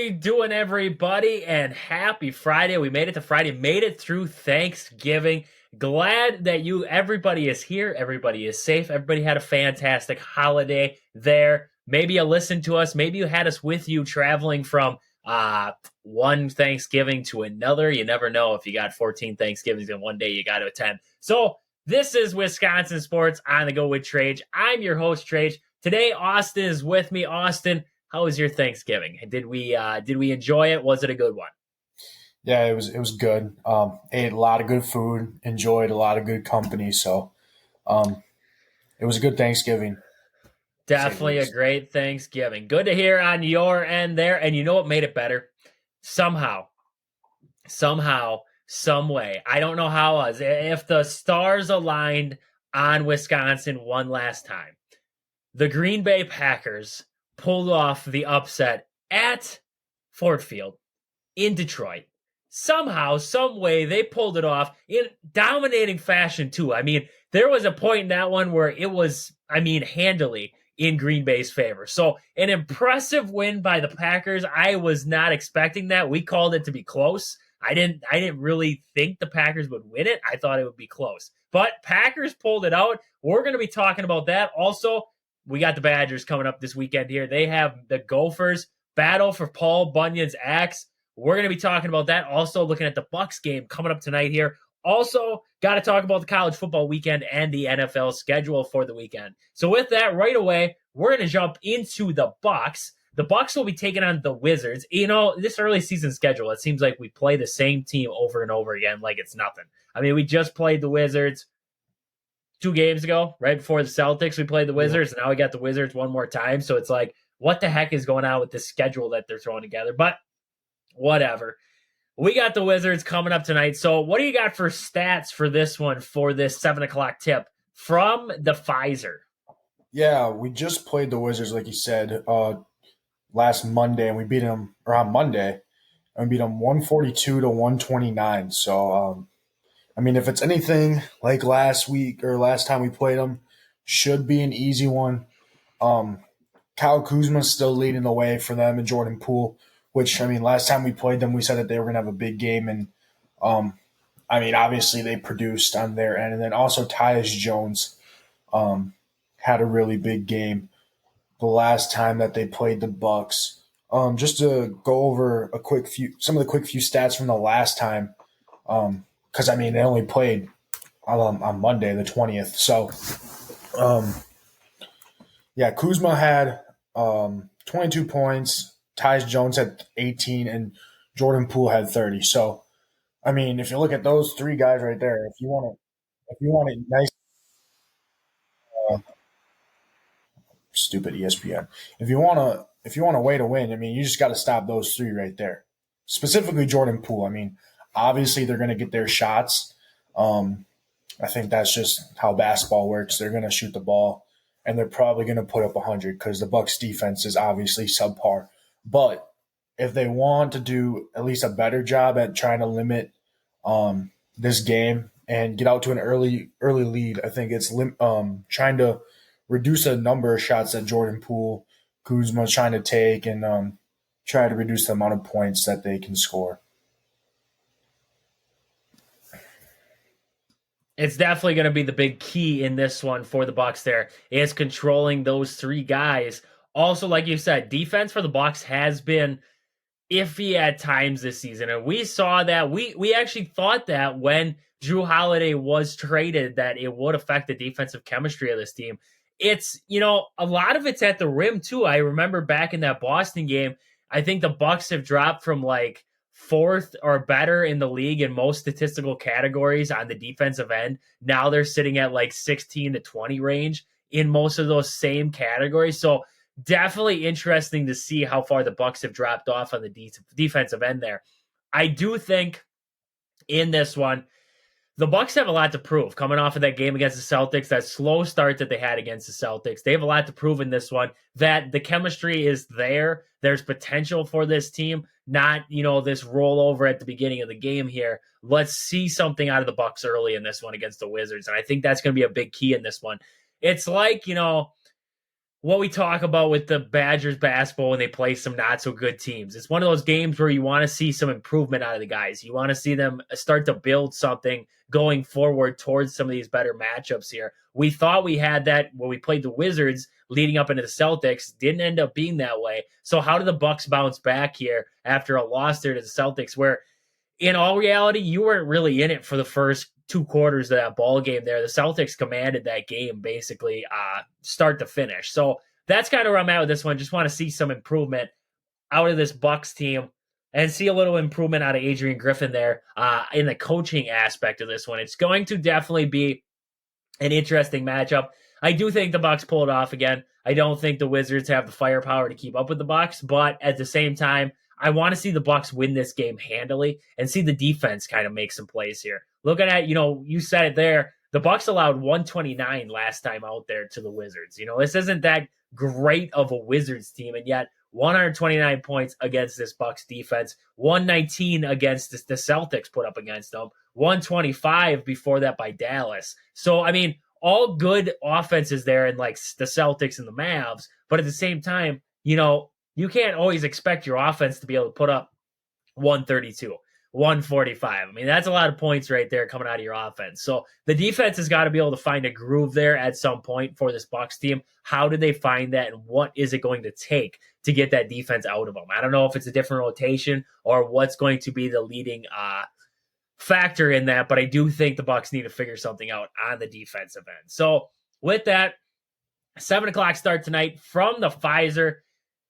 we doing, everybody? And happy Friday. We made it to Friday, made it through Thanksgiving. Glad that everybody is here. Everybody is safe. Everybody had a fantastic holiday there. Maybe you listened to us. Maybe you had us with you traveling from one Thanksgiving to another. You never know if you got 14 Thanksgivings in one day, you got to attend. So this is Wisconsin Sports on the Go with Trage. I'm your host, Trage. Today, Austin is with me. Austin, how was your Thanksgiving? Did we enjoy it? Was it a good one? Yeah, it was good. Ate a lot of good food, enjoyed a lot of good company. So it was a good Thanksgiving, to say the Definitely a least. great Thanksgiving. Good to hear on your end there. And you know what made it better? Somehow, some way. I don't know how it was. If the stars aligned on Wisconsin one last time, the Green Bay Packers pulled off the upset at Ford Field in Detroit. Somehow, some way, they pulled it off in dominating fashion, too. I mean, there was a point in that one where it was, handily in Green Bay's favor. So, an impressive win by the Packers. I was not expecting that. We called it to be close. I didn't really think the Packers would win it. I thought it would be close. But Packers pulled it out. We're going to be talking about that. Also, we got the Badgers coming up this weekend here. They have the Gophers battle for Paul Bunyan's axe. We're going to be talking about that. Also, looking at the Bucks game coming up tonight here. Also, got to talk about the college football weekend and the NFL schedule for the weekend. So with that, right away, we're going to jump into the Bucks. The Bucks will be taking on the Wizards. You know, this early season schedule, it seems like we play the same team over and over again like it's nothing. I mean, we just played the Wizards 2 games ago, right before the Celtics. We played the Wizards, and now we got the Wizards one more time. So it's like, what the heck is going on with this schedule that they're throwing together? But whatever. We got the Wizards coming up tonight. So what do you got for stats for this one, for this 7 o'clock tip from the Pfizer? Yeah, we just played the Wizards, like you said, last Monday, and we beat them, or on Monday, and we beat them 142 to 129. So, if it's anything like last week or last time we played them, should be an easy one. Um, Kyle Kuzma's still leading the way for them and Jordan Poole, which, last time we played them, we said that they were going to have a big game. And, obviously they produced on their end. And then also Tyus Jones had a really big game the last time that they played the Bucks. Just to go over some of the quick few stats from the last time, because they only played on Monday the 20th. So, yeah, Kuzma had 22 points. Tyus Jones had 18, and Jordan Poole had 30. So, if you look at those three guys right there, if you want a nice, uh, stupid ESPN, if you want a way to win, you just got to stop those three right there. Specifically, Jordan Poole. Obviously they're going to get their shots. I think that's just how basketball works. They're going to shoot the ball, and they're probably going to put up 100 because the Bucks defense is obviously subpar. But if they want to do at least a better job at trying to limit this game and get out to an early lead, I think it's trying to reduce the number of shots that Jordan Poole, Kuzma's trying to take, and try to reduce the amount of points that they can score. It's definitely going to be the big key in this one for the Bucks. There is controlling those three guys. Also, like you said, defense for the Bucks has been iffy at times this season, and we saw that. We actually thought that when Drew Holiday was traded, that it would affect the defensive chemistry of this team. It's, a lot of it's at the rim too. I remember back in that Boston game, I think the Bucks have dropped from like fourth or better in the league in most statistical categories on the defensive end. Now they're sitting at like 16 to 20 range in most of those same categories. So definitely interesting to see how far the Bucks have dropped off on the defensive end there. I do think in this one, the Bucks have a lot to prove coming off of that game against the Celtics, that slow start that they had against the Celtics. They have a lot to prove in this one, that the chemistry is there. There's potential for this team, not, this rollover at the beginning of the game here. Let's see something out of the Bucks early in this one against the Wizards. And I think that's going to be a big key in this one. It's like, what we talk about with the Badgers basketball when they play some not so good teams. It's one of those games where you want to see some improvement out of the guys. You want to see them start to build something going forward towards some of these better matchups here. We thought we had that when we played the Wizards leading up into the Celtics. Didn't end up being that way. So how do the Bucks bounce back here after a loss there to the Celtics, where in all reality, you weren't really in it for the first 2 quarters of that ball game there. The Celtics commanded that game basically start to finish. So that's kind of where I'm at with this one. Just want to see some improvement out of this Bucks team and see a little improvement out of Adrian Griffin there in the coaching aspect of this one. It's going to definitely be an interesting matchup. I do think the Bucks pull it off again. I don't think the Wizards have the firepower to keep up with the Bucks, but at the same time, I want to see the Bucks win this game handily and see the defense kind of make some plays here. Looking at, you said it there, the Bucks allowed 129 last time out there to the Wizards. This isn't that great of a Wizards team, and yet 129 points against this Bucks defense, 119 against the Celtics put up against them, 125 before that by Dallas. So, I mean, all good offenses there in like the Celtics and the Mavs, but at the same time, you can't always expect your offense to be able to put up 132, 145. I mean, that's a lot of points right there coming out of your offense. So the defense has got to be able to find a groove there at some point for this Bucks team. How do they find that, and what is it going to take to get that defense out of them? I don't know if it's a different rotation or what's going to be the leading factor in that, but I do think the Bucks need to figure something out on the defensive end. So with that, 7 o'clock start tonight from the Pfizer.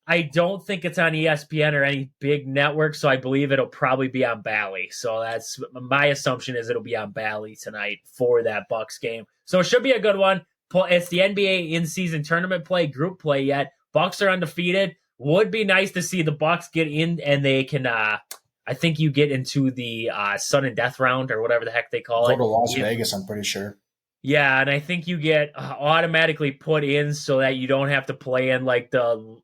I don't think it's on ESPN or any big network, so I believe it'll probably be on Bally. So that's my assumption, is it'll be on Bally tonight for that Bucks game. So it should be a good one. It's the NBA in-season tournament play, group play yet. Bucks are undefeated. Would be nice to see the Bucks get in, and they can. I think you get into the sudden death round or whatever the heck they call it. Go to Las Vegas, I'm pretty sure. Yeah, and I think you get automatically put in so that you don't have to play in like the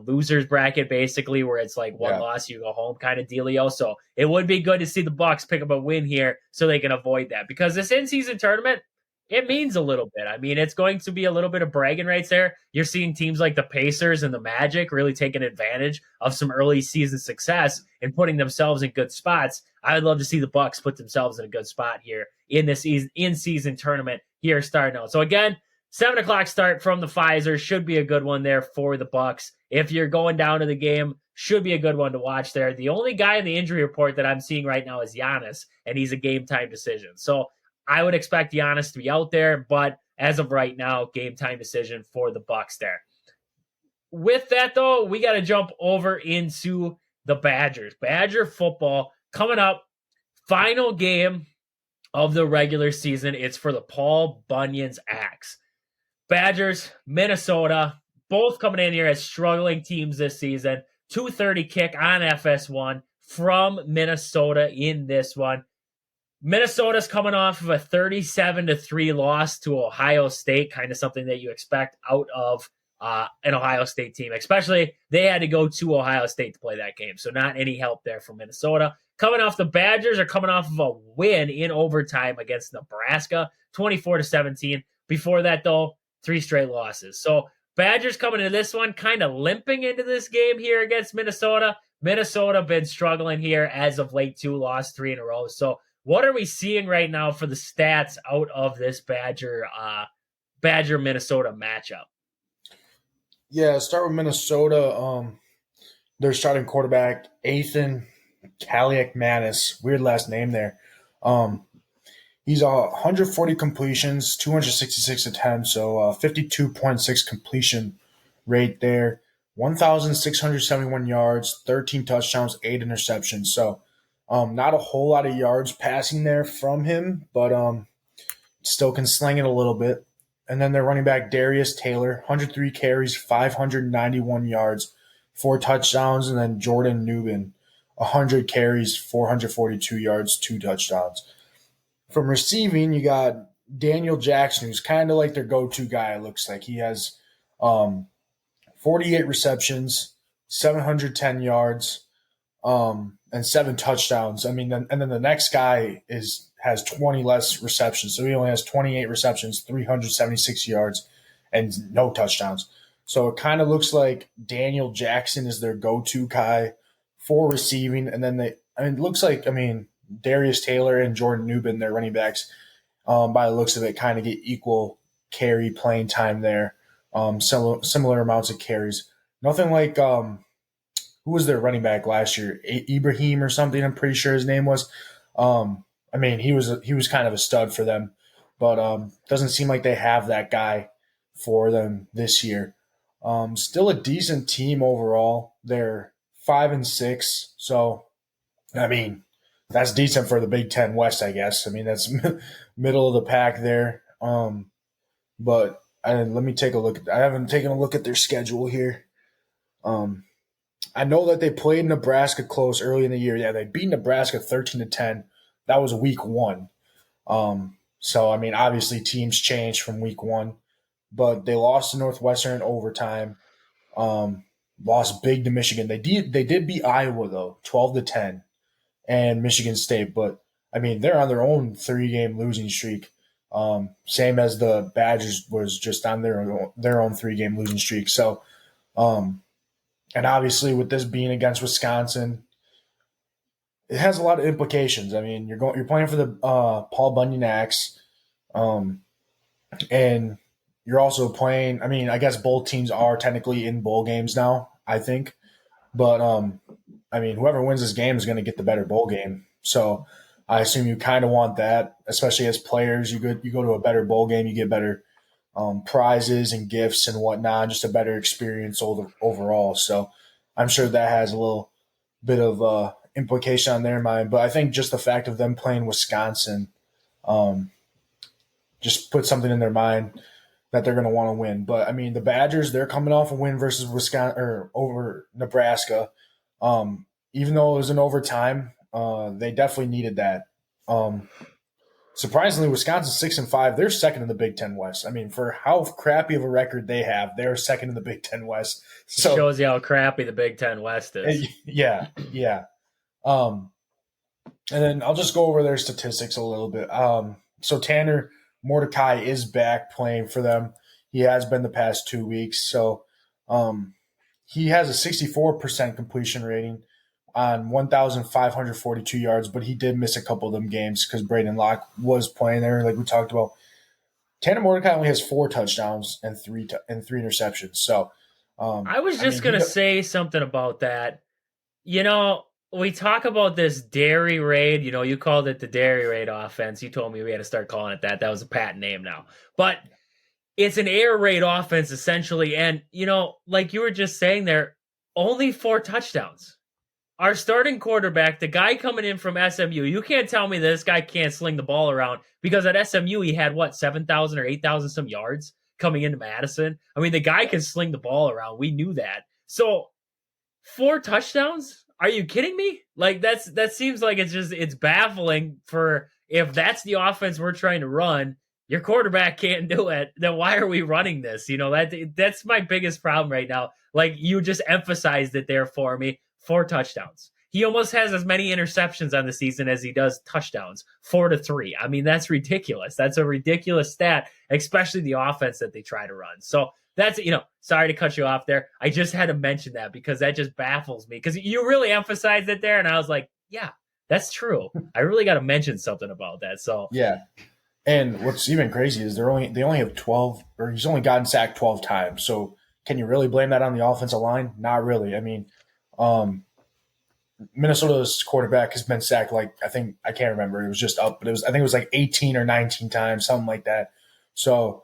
losers bracket, basically, where it's like one loss, you go home kind of dealio. So it would be good to see the Bucks pick up a win here so they can avoid that, because this in-season tournament, it means a little bit. I mean, it's going to be a little bit of bragging rights there. You're seeing teams like the Pacers and the Magic really taking advantage of some early season success and putting themselves in good spots. I would love to see the Bucks put themselves in a good spot here in this in-season tournament here starting out. So again, 7 o'clock start from the Pfizer. Should be a good one there for the Bucks. If you're going down to the game, should be a good one to watch there. The only guy in the injury report that I'm seeing right now is Giannis, and he's a game-time decision. So I would expect Giannis to be out there, but as of right now, game-time decision for the Bucks there. With that, though, we got to jump over into the Badgers. Badger football coming up. Final game of the regular season. It's for the Paul Bunyan's Axe. Badgers, Minnesota, both coming in here as struggling teams this season. 2:30 kick on FS1 from Minnesota in this one. Minnesota's coming off of a 37-3 loss to Ohio State, kind of something that you expect out of an Ohio State team, especially they had to go to Ohio State to play that game, so not any help there from Minnesota. Coming off, the Badgers are coming off of a win in overtime against Nebraska, 24-17. Before that, though, 3 straight losses. So Badgers coming into this one kind of limping into this game here against Minnesota. Minnesota been struggling here as of late, too, lost 3 in a row. So what are we seeing right now for the stats out of this Badger-Minnesota matchup? Yeah, start with Minnesota. Their starting quarterback, Ethan Kaliak-Manis, weird last name there. He's 140 completions, 266 attempts, so 52.6 completion rate there. 1,671 yards, 13 touchdowns, 8 interceptions. So not a whole lot of yards passing there from him, but still can sling it a little bit. And then their running back, Darius Taylor, 103 carries, 591 yards, 4 touchdowns. And then Jordan Newman, 100 carries, 442 yards, 2 touchdowns. From receiving, you got Daniel Jackson, who's kind of like their go-to guy, it looks like. He has 48 receptions, 710 yards, and 7 touchdowns. I mean, and then the next guy has 20 less receptions. So he only has 28 receptions, 376 yards, and no touchdowns. So it kind of looks like Daniel Jackson is their go-to guy for receiving, and then it looks like, Darius Taylor and Jordan Newman, their running backs, by the looks of it, kind of get equal carry playing time there, similar amounts of carries. Nothing like who was their running back last year? Ibrahim or something. I'm pretty sure his name was. He was kind of a stud for them, but doesn't seem like they have that guy for them this year. Still a decent team overall. They're 5-6, so that's decent for the Big Ten West, I guess. That's middle of the pack there. But let me take a look. I haven't taken a look at their schedule here. I know that they played Nebraska close early in the year. Yeah, they beat Nebraska 13-10. That was week 1. So obviously teams change from week 1, but they lost to Northwestern in overtime. Lost big to Michigan. They did beat Iowa though, 12-10, and Michigan State. But they're on their own 3-game losing streak. Same as the Badgers was just on their own 3-game losing streak. So, and obviously with this being against Wisconsin, it has a lot of implications. You're playing for the Paul Bunyan Axe, and you're also playing. I guess both teams are technically in bowl games now, I think, but whoever wins this game is going to get the better bowl game. So I assume you kind of want that, especially as players. You go to a better bowl game, you get better prizes and gifts and whatnot, just a better experience overall. So I'm sure that has a little bit of implication on their mind. But I think just the fact of them playing Wisconsin just put something in their mind that they're going to want to win. But the Badgers, they're coming off a win versus Wisconsin or over Nebraska. Even though it was in overtime, they definitely needed that. Surprisingly, Wisconsin's 6-5. They're second in the Big Ten West. For how crappy of a record they have, they're second in the Big Ten West. So shows you how crappy the Big Ten West is. Yeah. And then I'll just go over their statistics a little bit. So Tanner Mordecai is back playing for them. He has been the past 2 weeks. So he has a 64% completion rating on 1,542 yards, but he did miss a couple of them games because Braden Locke was playing there, like we talked about. Tanner Mordecai only has 4 touchdowns and 3 interceptions. So I was just going to say something about that. We talk about this dairy raid. You called it the dairy raid offense. You told me we had to start calling it that. That was a patent name now. But it's an air raid offense, essentially. And, like you were just saying there, only 4 touchdowns. Our starting quarterback, the guy coming in from SMU, you can't tell me this guy can't sling the ball around, because at SMU he had, 7,000 or 8,000 some yards coming into Madison. The guy can sling the ball around. We knew that. So 4 touchdowns? Are you kidding me? Like that seems like it's baffling. For if that's the offense we're trying to run, your quarterback can't do it, then why are we running this? That's my biggest problem right now. Like, you just emphasized it there for me. 4 touchdowns. He almost has as many interceptions on the season as he does touchdowns, 4-3. That's ridiculous. That's a ridiculous stat, especially the offense that they try to run. So that's, sorry to cut you off there. I just had to mention that because that just baffles me, because you really emphasized it there. And I was like, yeah, that's true. I really got to mention something about that. So yeah. And what's even crazy is they only have 12, or he's only gotten sacked 12 times. So can you really blame that on the offensive line? Not really. Minnesota's quarterback has been sacked, I can't remember. It was just up, but I think it was 18 or 19 times, something like that. So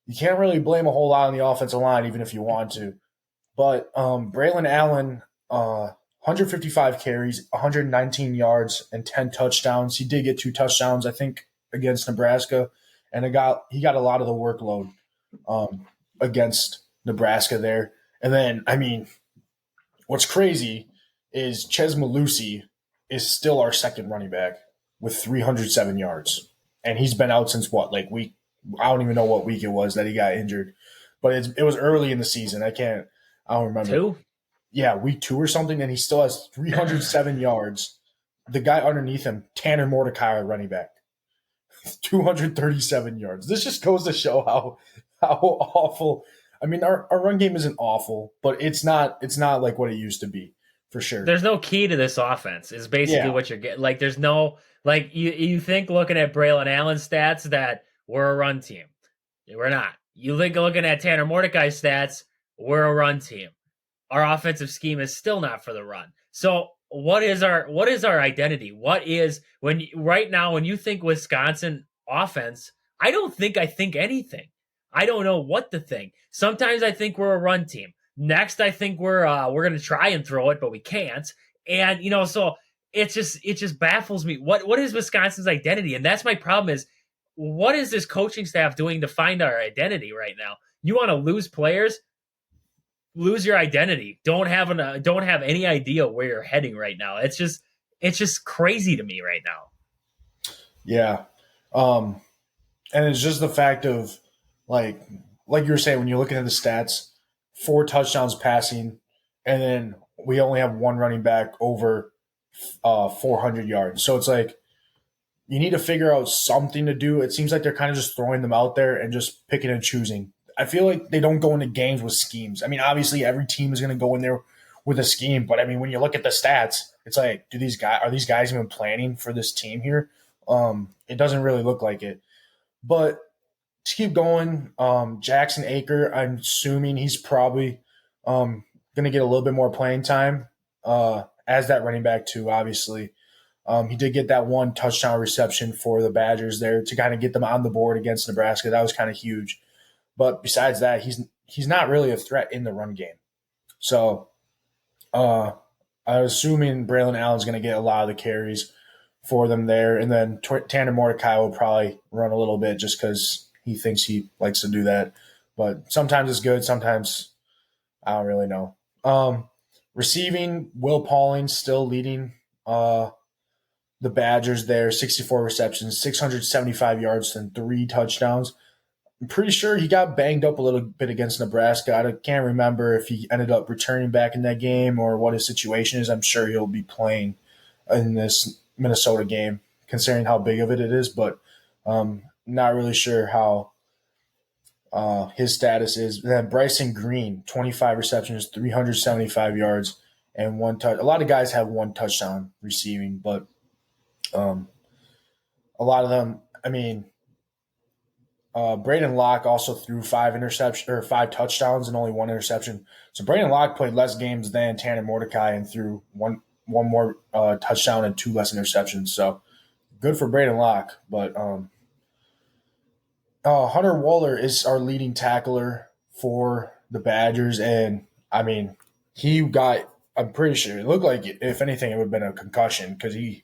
you can't really blame a whole lot on the offensive line, even if you want to. But Braylon Allen, 155 carries, 119 yards, and 10 touchdowns. He did get 2 touchdowns, I think, against Nebraska, and he got a lot of the workload against Nebraska there. And then, what's crazy is Ches Malusi is still our second running back with 307 yards. And he's been out since week – I don't even know what week it was that he got injured. But it was early in the season. I don't remember. 2? Yeah, week 2 or something, and he still has 307 yards. The guy underneath him, Tanner Mordecai, running back, 237 yards. This just goes to show how awful I mean, our run game isn't awful, but it's not like what it used to be for sure. There's no key to this offense. Is basically Yeah, what you're getting. Like there's no like you think looking at Braylon Allen's stats that we're a run team. We're not. You think looking at Tanner Mordecai's stats, we're a run team. Our offensive scheme is still not for the run. So what is our identity? What is when right now when you think Wisconsin offense, I think anything. I don't know what to think. Sometimes I think we're a run team. Next I think we're going to try and throw it but we can't. And so it just baffles me. What is Wisconsin's identity? And that's my problem is what is this coaching staff doing to find our identity right now? You want to lose players? Lose your identity. Don't have any idea where you're heading right now. It's just crazy to me right now. yeah. Um, and it's just the fact of like like you were saying when you're looking at the stats, 4 touchdowns passing, and then we only have one running back over 400 yards. So it's like you need to figure out something to do. It seems like they're kind of just throwing them out there and just picking and choosing. I feel like they don't go into games with schemes. I mean, obviously every team is going to go in there with a scheme, but I mean, when you look at the stats, it's like, are these guys even planning for this team here? It doesn't really look like it. But to keep going, Jackson Aker, I'm assuming he's probably going to get a little bit more playing time as that running back too. Obviously, he did get that 1 touchdown reception for the Badgers there to kind of get them on the board against Nebraska. That was kind of huge. But besides that, he's not really a threat in the run game. So I'm assuming Braylon Allen's going to get a lot of the carries for them there, and then Tanner Mordecai will probably run a little bit just because he thinks he likes to do that. But sometimes it's good, sometimes I don't really know. Receiving, Will Pauling still leading the Badgers there, 64 receptions, 675 yards, and 3 touchdowns. I'm pretty sure he got banged up a little bit against Nebraska. I can't remember if he ended up returning back in that game or what his situation is. I'm sure he'll be playing in this Minnesota game, considering how big of it is, but not really sure how his status is. And then Bryson Green, 25 receptions, 375 yards, and 1 touch. A lot of guys have 1 touchdown receiving, but a lot of them, I mean, Braden Locke also threw 5 touchdowns and only 1 interception. So Braden Locke played less games than Tanner Mordecai and threw one more touchdown and 2 less interceptions. So good for Braden Locke. But Hunter Waller is our leading tackler for the Badgers, and I mean I'm pretty sure it looked like if anything it would have been a concussion because he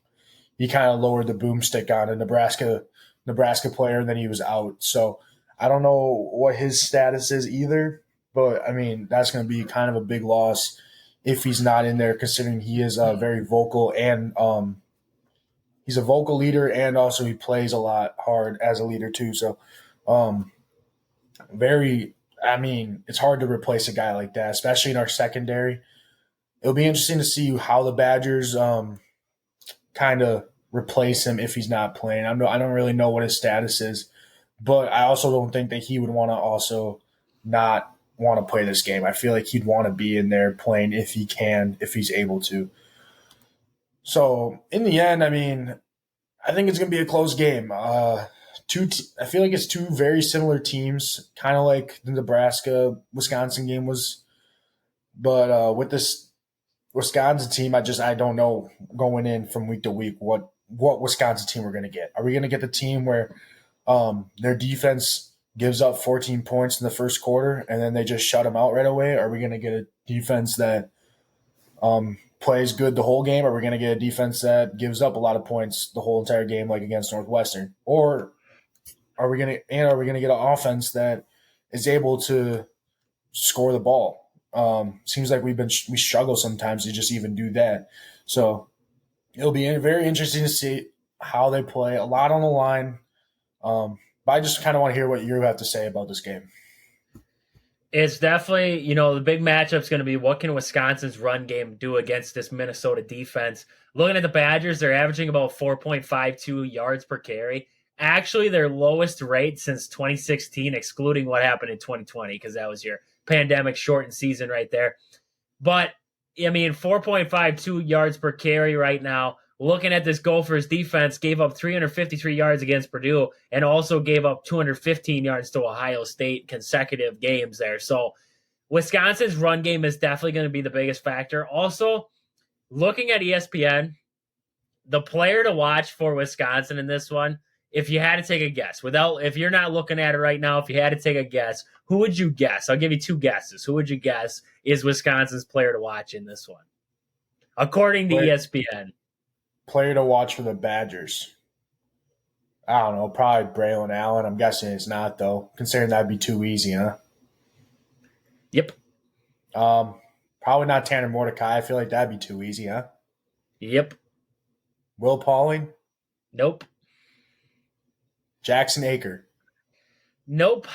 kind of lowered the boomstick on a Nebraska player, and then he was out. So I don't know what his status is either, but I mean, that's going to be kind of a big loss if he's not in there, considering he is very vocal and he's a vocal leader, and also he plays a lot hard as a leader too. So it's hard to replace a guy like that, especially in our secondary. It'll be interesting to see how the Badgers kind of replace him if he's not playing. I don't really know what his status is, but I also don't think that he would want to also not want to play this game. I feel like he'd want to be in there playing if he can, if he's able to. So in the end, I mean, I think it's going to be a close game. I feel like it's two very similar teams, kind of like the Nebraska-Wisconsin game was. But with this Wisconsin team, I don't know going in from week to week what Wisconsin team we're going to get. Are we going to get the team where their defense gives up 14 points in the first quarter and then they just shut them out right away? Are we going to get a defense that plays good the whole game? Or are we going to get a defense that gives up a lot of points the whole entire game, like against Northwestern? Or are we going to get an offense that is able to score the ball? Seems like we struggle sometimes to just even do that. So it'll be very interesting to see how they play. A lot on the line. But I just kind of want to hear what you have to say about this game. It's definitely, the big matchup's going to be what can Wisconsin's run game do against this Minnesota defense. Looking at the Badgers, they're averaging about 4.52 yards per carry. actually their lowest rate since 2016, excluding what happened in 2020, because that was your pandemic shortened season right there. But, I mean, 4.52 yards per carry right now. Looking at this Gophers defense, gave up 353 yards against Purdue and also gave up 215 yards to Ohio State consecutive games there. So Wisconsin's run game is definitely going to be the biggest factor. Also, looking at ESPN, the player to watch for Wisconsin in this one, if you had to take a guess, if you're not looking at it right now, if you had to take a guess, who would you guess? I'll give you two guesses. Who would you guess is Wisconsin's player to watch in this one, according to ESPN? Player to watch for the Badgers. I don't know, probably Braylon Allen. I'm guessing it's not, though, considering that'd be too easy, huh? Yep. Probably not Tanner Mordecai. I feel like that'd be too easy, huh? Yep. Will Pauling? Nope. Jackson Aker? Nope.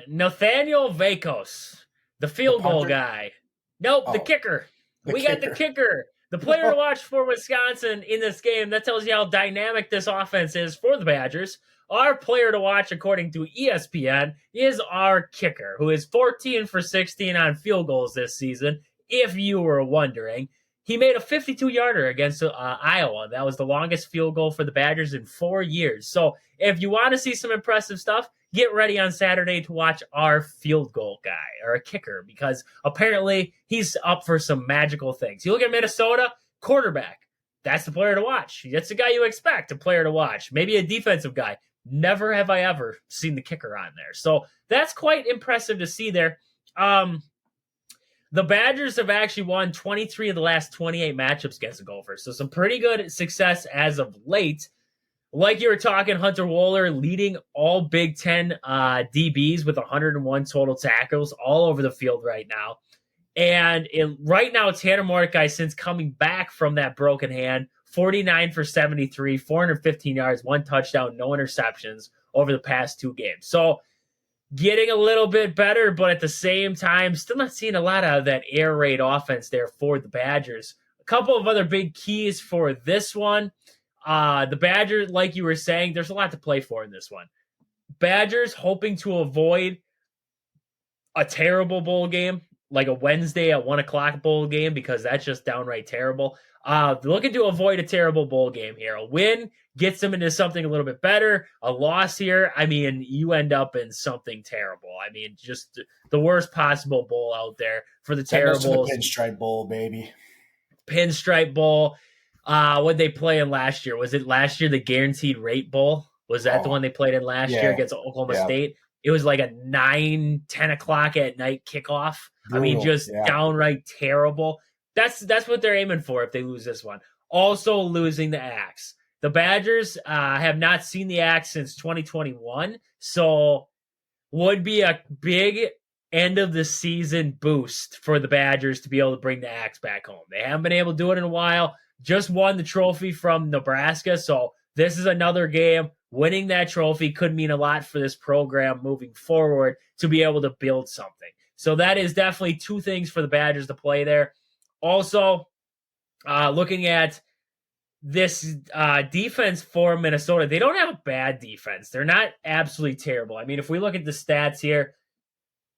Nathaniel Vakos, the field goal guy. Nope, the kicker. We got the kicker. The player to watch for Wisconsin in this game. That tells you how dynamic this offense is for the Badgers. Our player to watch, according to ESPN, is our kicker, who is 14 for 16 on field goals this season, if you were wondering. He made a 52-yarder against Iowa. That was the longest field goal for the Badgers in 4 years. So if you want to see some impressive stuff, get ready on Saturday to watch our field goal guy or a kicker, because apparently he's up for some magical things. You look at Minnesota, quarterback. That's the player to watch. That's the guy you expect, a player to watch. Maybe a defensive guy. Never have I ever seen the kicker on there. So that's quite impressive to see there. The Badgers have actually won 23 of the last 28 matchups against the Gophers. So some pretty good success as of late. Like you were talking, Hunter Wohler leading all Big Ten DBs with 101 total tackles all over the field right now. And right now, Tanner Mordecai, since coming back from that broken hand, 49 for 73, 415 yards, 1 touchdown, no interceptions over the past 2 games. So getting a little bit better, but at the same time, still not seeing a lot of that air raid offense there for the Badgers. A couple of other big keys for this one. The Badgers, like you were saying, there's a lot to play for in this one. Badgers hoping to avoid a terrible bowl game, like a Wednesday at 1 o'clock bowl game, because that's just downright terrible. Looking to avoid a terrible bowl game here. A win gets them into something a little bit better. A loss here, I mean, you end up in something terrible. I mean, just the worst possible bowl out there for the terrible. The Pinstripe Bowl, baby. Pinstripe Bowl. What they play in last year? Was it last year the Guaranteed Rate Bowl? Was that the one they played in last year against Oklahoma State? It was like a 9, 10 o'clock at night kickoff. Brutal. I mean, just downright terrible. That's what they're aiming for if they lose this one. Also losing the Axe. The Badgers have not seen the Axe since 2021, so would be a big end of the season boost for the Badgers to be able to bring the Axe back home. They haven't been able to do it in a while. Just won the trophy from Nebraska, so this is another game. Winning that trophy could mean a lot for this program moving forward to be able to build something. So that is definitely 2 things for the Badgers to play there. Also, looking at this defense for Minnesota, they don't have a bad defense. They're not absolutely terrible. I mean, if we look at the stats here,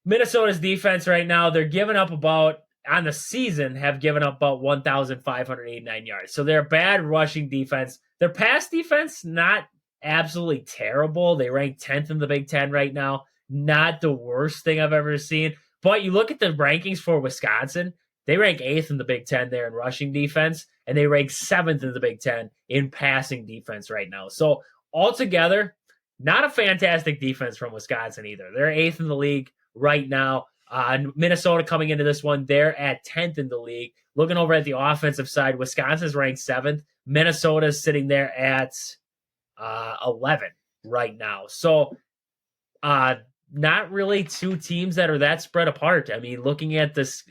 Minnesota's defense right now, they're giving up about, on the season, have given up about 1,589 yards. So they're a bad rushing defense. Their pass defense, not absolutely terrible. They rank 10th in the Big Ten right now. Not the worst thing I've ever seen. But you look at the rankings for Wisconsin, they rank 8th in the Big Ten there in rushing defense, and they rank 7th in the Big Ten in passing defense right now. So altogether, not a fantastic defense from Wisconsin either. They're 8th in the league right now. Minnesota coming into this one, they're at 10th in the league. Looking over at the offensive side, Wisconsin's ranked 7th. Minnesota's sitting there at 11 right now. So not really 2 teams that are that spread apart. I mean, looking at this,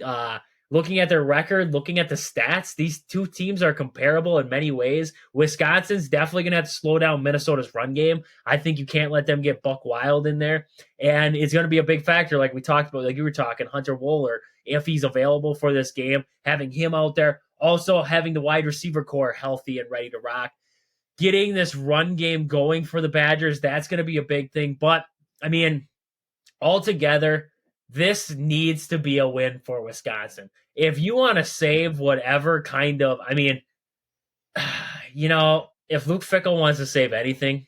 looking at their record, looking at the stats, these 2 teams are comparable in many ways. Wisconsin's definitely going to have to slow down Minnesota's run game. I think you can't let them get buck wild in there. And it's going to be a big factor, like we talked about, like you were talking, Hunter Wohler, if he's available for this game, having him out there. Also having the wide receiver core healthy and ready to rock. getting this run game going for the Badgers, that's going to be a big thing. But, I mean, altogether, this needs to be a win for Wisconsin. If you want to save whatever kind of, I mean, if Luke Fickell wants to save anything,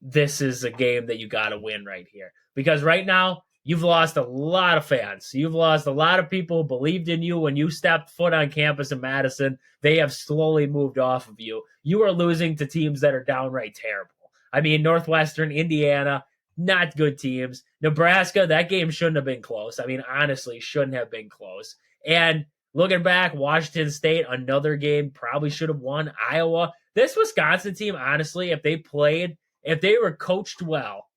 this is a game that you got to win right here. Because right now, you've lost a lot of fans. You've lost a lot of people who believed in you when you stepped foot on campus in Madison. They have slowly moved off of you. You are losing to teams that are downright terrible. I mean, Northwestern, Indiana, not good teams. Nebraska, that game shouldn't have been close. I mean, honestly, shouldn't have been close. And looking back, Washington State, another game, probably should have won. Iowa. This Wisconsin team, honestly, if they were coached well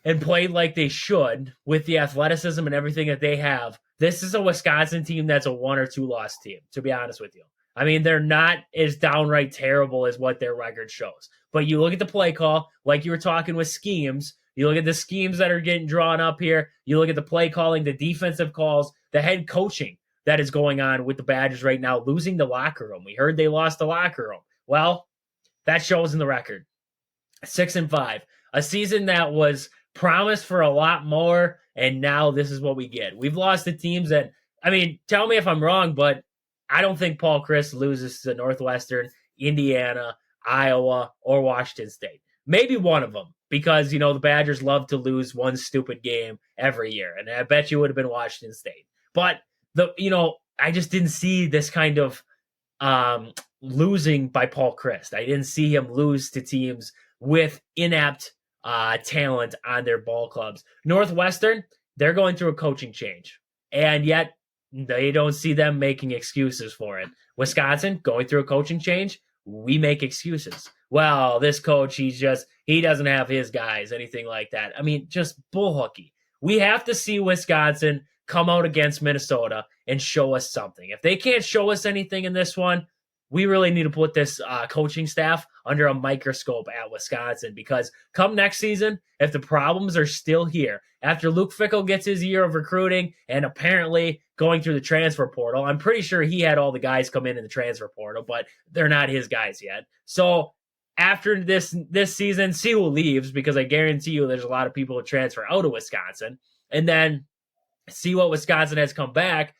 and played like they should with the athleticism and everything that they have, this is a Wisconsin team that's a 1 or 2 loss team, to be honest with you. I mean, they're not as downright terrible as what their record shows. But you look at the play call, like you were talking with schemes, you look at the schemes that are getting drawn up here, you look at the play calling, the defensive calls, the head coaching that is going on with the Badgers right now, losing the locker room. We heard they lost the locker room. Well, that shows in the record. 6-5. A season that was promised for a lot more, and now this is what we get. We've lost to teams that, I mean, tell me if I'm wrong, but I don't think Paul Chryst loses to Northwestern, Indiana, Iowa, or Washington State. Maybe one of them, because, the Badgers love to lose one stupid game every year, and I bet you would have been Washington State. But, I just didn't see this kind of losing by Paul Chryst. I didn't see him lose to teams with inept talent on their ball clubs. Northwestern, they're going through a coaching change, and yet they don't see them making excuses for it. Wisconsin, going through a coaching change, we make excuses. Well, this coach, he doesn't have his guys, anything like that. I mean, just bullhooky. We have to see Wisconsin come out against Minnesota and show us something. If they can't show us anything in this one, we really need to put this coaching staff under a microscope at Wisconsin, because come next season, if the problems are still here, after Luke Fickell gets his year of recruiting and apparently going through the transfer portal, I'm pretty sure he had all the guys come in the transfer portal, but they're not his guys yet. So after this season, see who leaves, because I guarantee you there's a lot of people who transfer out of Wisconsin, and then see what Wisconsin has come back.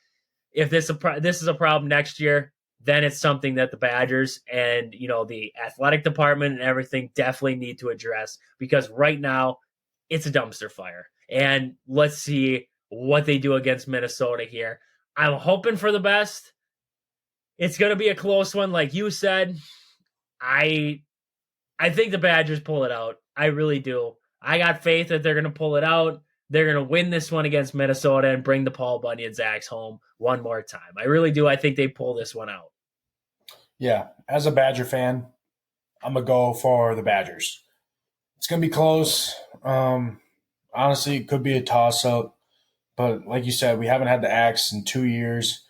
If this is a problem next year, then it's something that the Badgers and, the athletic department and everything definitely need to address, because right now it's a dumpster fire. And let's see what they do against Minnesota here. I'm hoping for the best. It's going to be a close one, like you said. I think the Badgers pull it out. I really do. I got faith that they're going to pull it out. They're going to win this one against Minnesota and bring the Paul Bunyan Zags home one more time. I really do. I think they pull this one out. Yeah, as a Badger fan, I'm going to go for the Badgers. It's going to be close. Honestly, it could be a toss-up. But like you said, we haven't had the Axe in 2 years,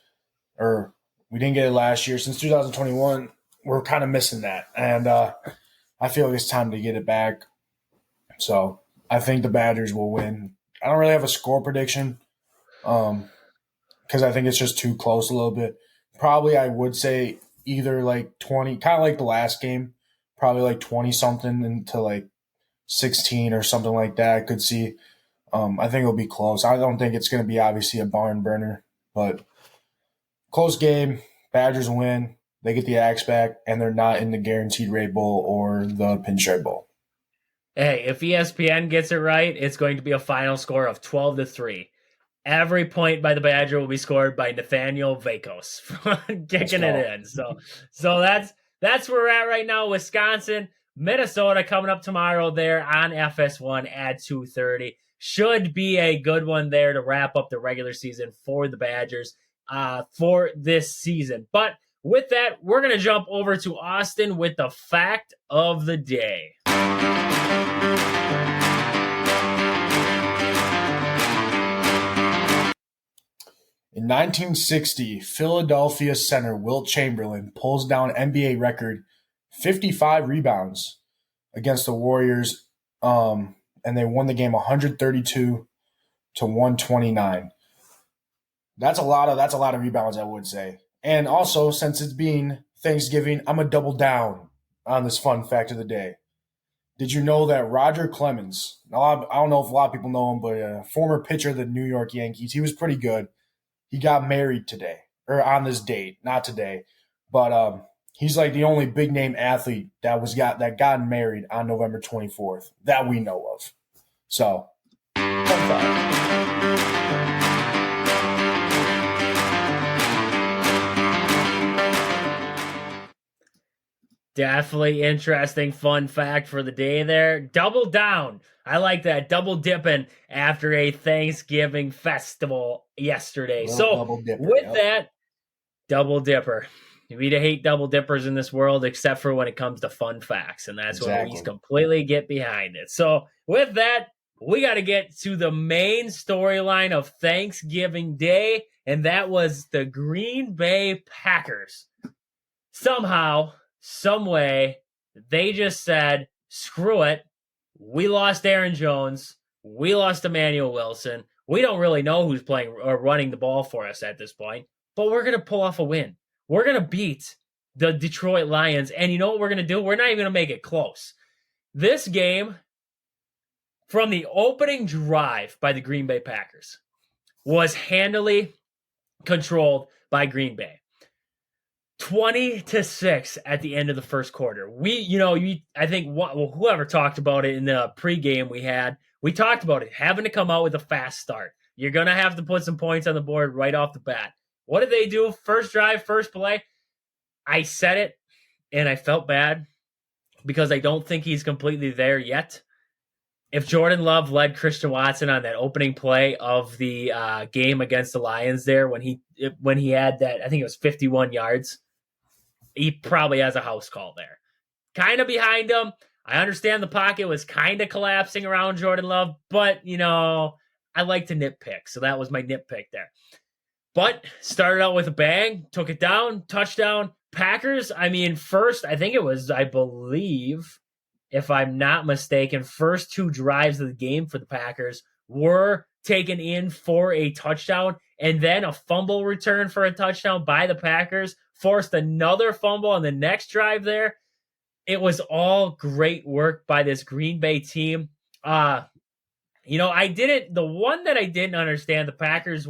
or we didn't get it last year. Since 2021, we're kind of missing that. And I feel like it's time to get it back. So I think the Badgers will win. I don't really have a score prediction because I think it's just too close a little bit. Probably I would say either like 20, kind of like the last game, probably like 20-something into like 16 or something like that. I could see. I think it'll be close. I don't think it's going to be obviously a barn burner, but close game. Badgers win. They get the Axe back, and they're not in the Guaranteed Rate Bowl or the Pinstripe Bowl. Hey, if ESPN gets it right, it's going to be a final score of 12-3. Every point by the Badger will be scored by Nathaniel Vakos kicking it in. So that's where we're at right now. Wisconsin, Minnesota coming up tomorrow there on FS1 at 2:30. Should be a good one there to wrap up the regular season for the Badgers for this season. But with that, we're going to jump over to Austin with the fact of the day. In 1960, Philadelphia center Wilt Chamberlain pulls down NBA record 55 rebounds against the Warriors, and they won the game 132-129. That's a lot of rebounds, I would say. And also, since it's being Thanksgiving, I'm a double down on this fun fact of the day. Did you know that Roger Clemens, I don't know if a lot of people know him, but a former pitcher of the New York Yankees, he was pretty good. He got married today, or on this date, not today. But he's like the only big name athlete that got married on November 24th that we know of. So, fun fact. Definitely interesting fun fact for the day there. Double down. I like that. Double dipping after a Thanksgiving festival yesterday. Double dipper, with that, double dipper. We hate double dippers in this world except for when it comes to fun facts, and that's when we completely get behind it. So with that, we got to get to the main storyline of Thanksgiving Day, and that was the Green Bay Packers. Somehow, some way, they just said, screw it. We lost Aaron Jones. We lost Emmanuel Wilson. We don't really know who's playing or running the ball for us at this point, but we're going to pull off a win. We're going to beat the Detroit Lions, and you know what we're going to do? We're not even going to make it close. This game, from the opening drive by the Green Bay Packers, was handily controlled by Green Bay. 20-6 at the end of the first quarter. I think whoever talked about it in the pregame we talked about it, having to come out with a fast start. You're going to have to put some points on the board right off the bat. What did they do? First drive, first play. I said it, and I felt bad because I don't think he's completely there yet. If Jordan Love led Christian Watson on that opening play of the game against the Lions there, when he had that, I think it was 51 yards, he probably has a house call there. Kind of behind him. I understand the pocket was kind of collapsing around Jordan Love, but, I like to nitpick, so that was my nitpick there. But started out with a bang, took it down, touchdown. Packers, first, I think it was, I believe, if I'm not mistaken, first two drives of the game for the Packers were taken in for a touchdown, and then a fumble return for a touchdown by the Packers, forced another fumble on the next drive there. It was all great work by this Green Bay team. The one that I didn't understand, the Packers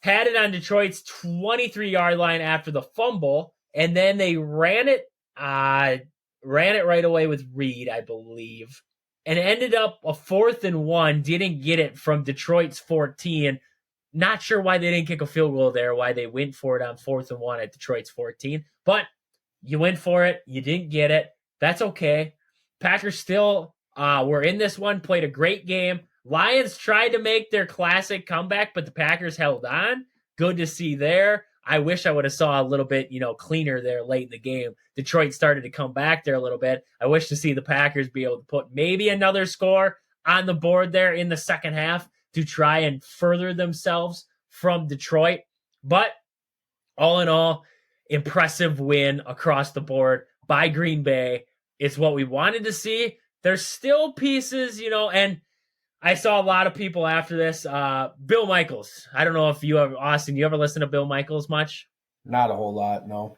had it on Detroit's 23-yard line after the fumble, and then they ran it right away with Reed, I believe, and it ended up a 4th and 1, didn't get it from Detroit's 14. Not sure why they didn't kick a field goal there, why they went for it on 4th and 1 at Detroit's 14, but you went for it, you didn't get it, that's okay. Packers still were in this one, played a great game. Lions tried to make their classic comeback, but the Packers held on. Good to see there. I wish I would have saw a little bit, cleaner there late in the game. Detroit started to come back there a little bit. I wish to see the Packers be able to put maybe another score on the board there in the second half to try and further themselves from Detroit. But all in all, impressive win across the board by Green Bay. It's what we wanted to see. There's still pieces, and I saw a lot of people after this. Bill Michaels. I don't know if Austin, you ever listen to Bill Michaels much? Not a whole lot, no.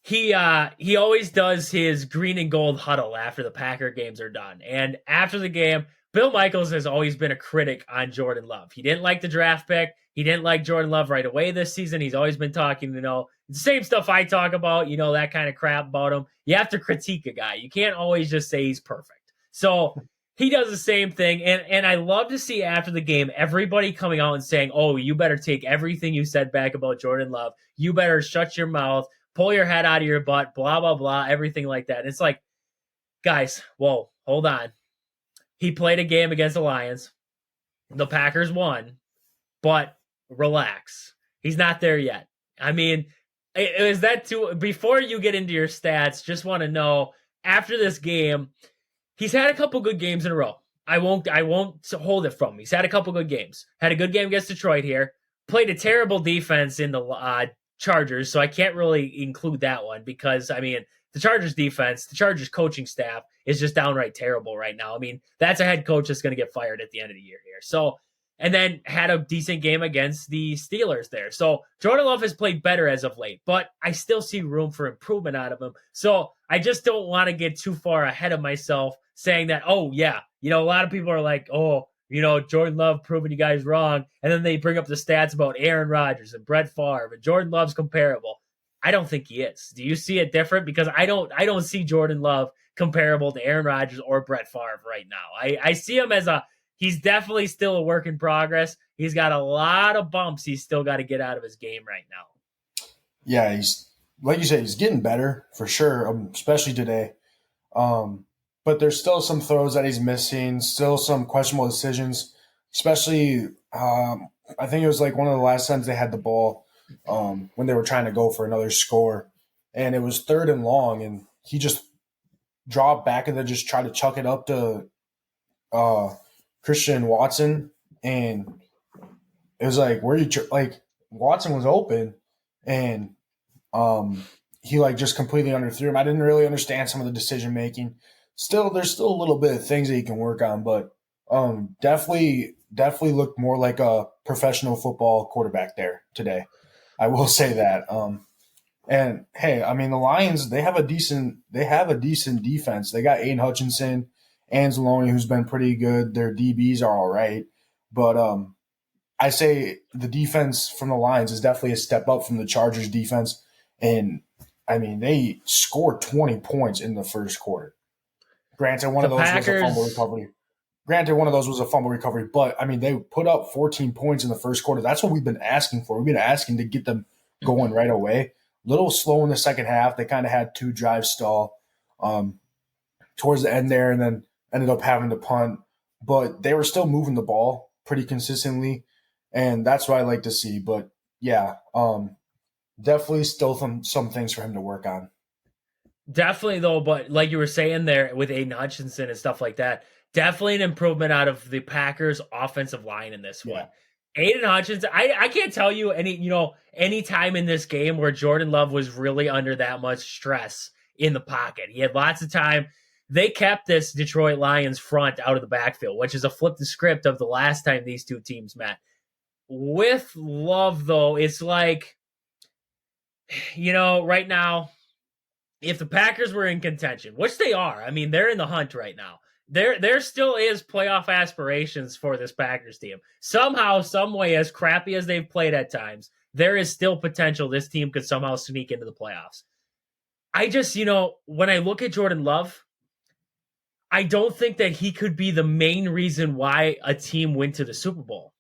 He always does his green and gold huddle after the Packer games are done. And after the game, Bill Michaels has always been a critic on Jordan Love. He didn't like the draft pick. He didn't like Jordan Love right away this season. He's always been talking, the same stuff I talk about, that kind of crap about him. You have to critique a guy. You can't always just say he's perfect. So he does the same thing, and I love to see after the game everybody coming out and saying, oh, you better take everything you said back about Jordan Love. You better shut your mouth, pull your head out of your butt, blah, blah, blah, everything like that. And it's like, guys, whoa, hold on. He played a game against the Lions. The Packers won, but relax. He's not there yet. Is that too? Before you get into your stats, just want to know, after this game, he's had a couple good games in a row. I won't hold it from him. He's had a couple good games. Had a good game against Detroit here. Played a terrible defense in the Chargers, so I can't really include that one because, the Chargers defense, the Chargers coaching staff is just downright terrible right now. That's a head coach that's going to get fired at the end of the year here. So, and then had a decent game against the Steelers there. So Jordan Love has played better as of late, but I still see room for improvement out of him. So I just don't want to get too far ahead of myself saying that, oh, yeah, a lot of people are like, oh, Jordan Love proving you guys wrong. And then they bring up the stats about Aaron Rodgers and Brett Favre and Jordan Love's comparable. I don't think he is. Do you see it different? Because I don't see Jordan Love comparable to Aaron Rodgers or Brett Favre right now. I see him as he's definitely still a work in progress. He's got a lot of bumps he's still got to get out of his game right now. Yeah, he's like you said, he's getting better for sure, especially today. But there's still some throws that he's missing, still some questionable decisions, especially I think it was like one of the last times they had the ball when they were trying to go for another score. And it was 3rd and long, and he just dropped back and then just tried to chuck it up to Christian Watson. And it was like, Watson was open, and he just completely underthrew him. I didn't really understand some of the decision making. There's still a little bit of things that he can work on, but definitely looked more like a professional football quarterback there today. I will say that. And hey, I mean, the Lions, they have a decent defense. They got Aiden Hutchinson, Anzalone, who's been pretty good. Their DBs are all right, but I say the defense from the Lions is definitely a step up from the Chargers defense. And I mean, they scored 20 points in the first quarter. Granted, one of those was a fumble recovery. But I mean, they put up 14 points in the first quarter. That's what we've been asking for. We've been asking to get them going right away. Little slow in the second half. They kind of had 2 drives stall towards the end there, and then ended up having to punt. But they were still moving the ball pretty consistently, and that's what I like to see. But yeah, definitely still some things for him to work on. Definitely, though, but like you were saying there with Aiden Hutchinson and stuff like that, definitely an improvement out of the Packers' offensive line in this one. Aiden Hutchinson, I can't tell you any time in this game where Jordan Love was really under that much stress in the pocket. He had lots of time. They kept this Detroit Lions front out of the backfield, which is a flip the script of the last time these two teams met. With Love, though, it's like, right now, if the Packers were in contention, which they are, I mean, they're in the hunt right now. There still is playoff aspirations for this Packers team. Somehow, some way, as crappy as they've played at times, there is still potential this team could somehow sneak into the playoffs. I just, when I look at Jordan Love, I don't think that he could be the main reason why a team went to the Super Bowl.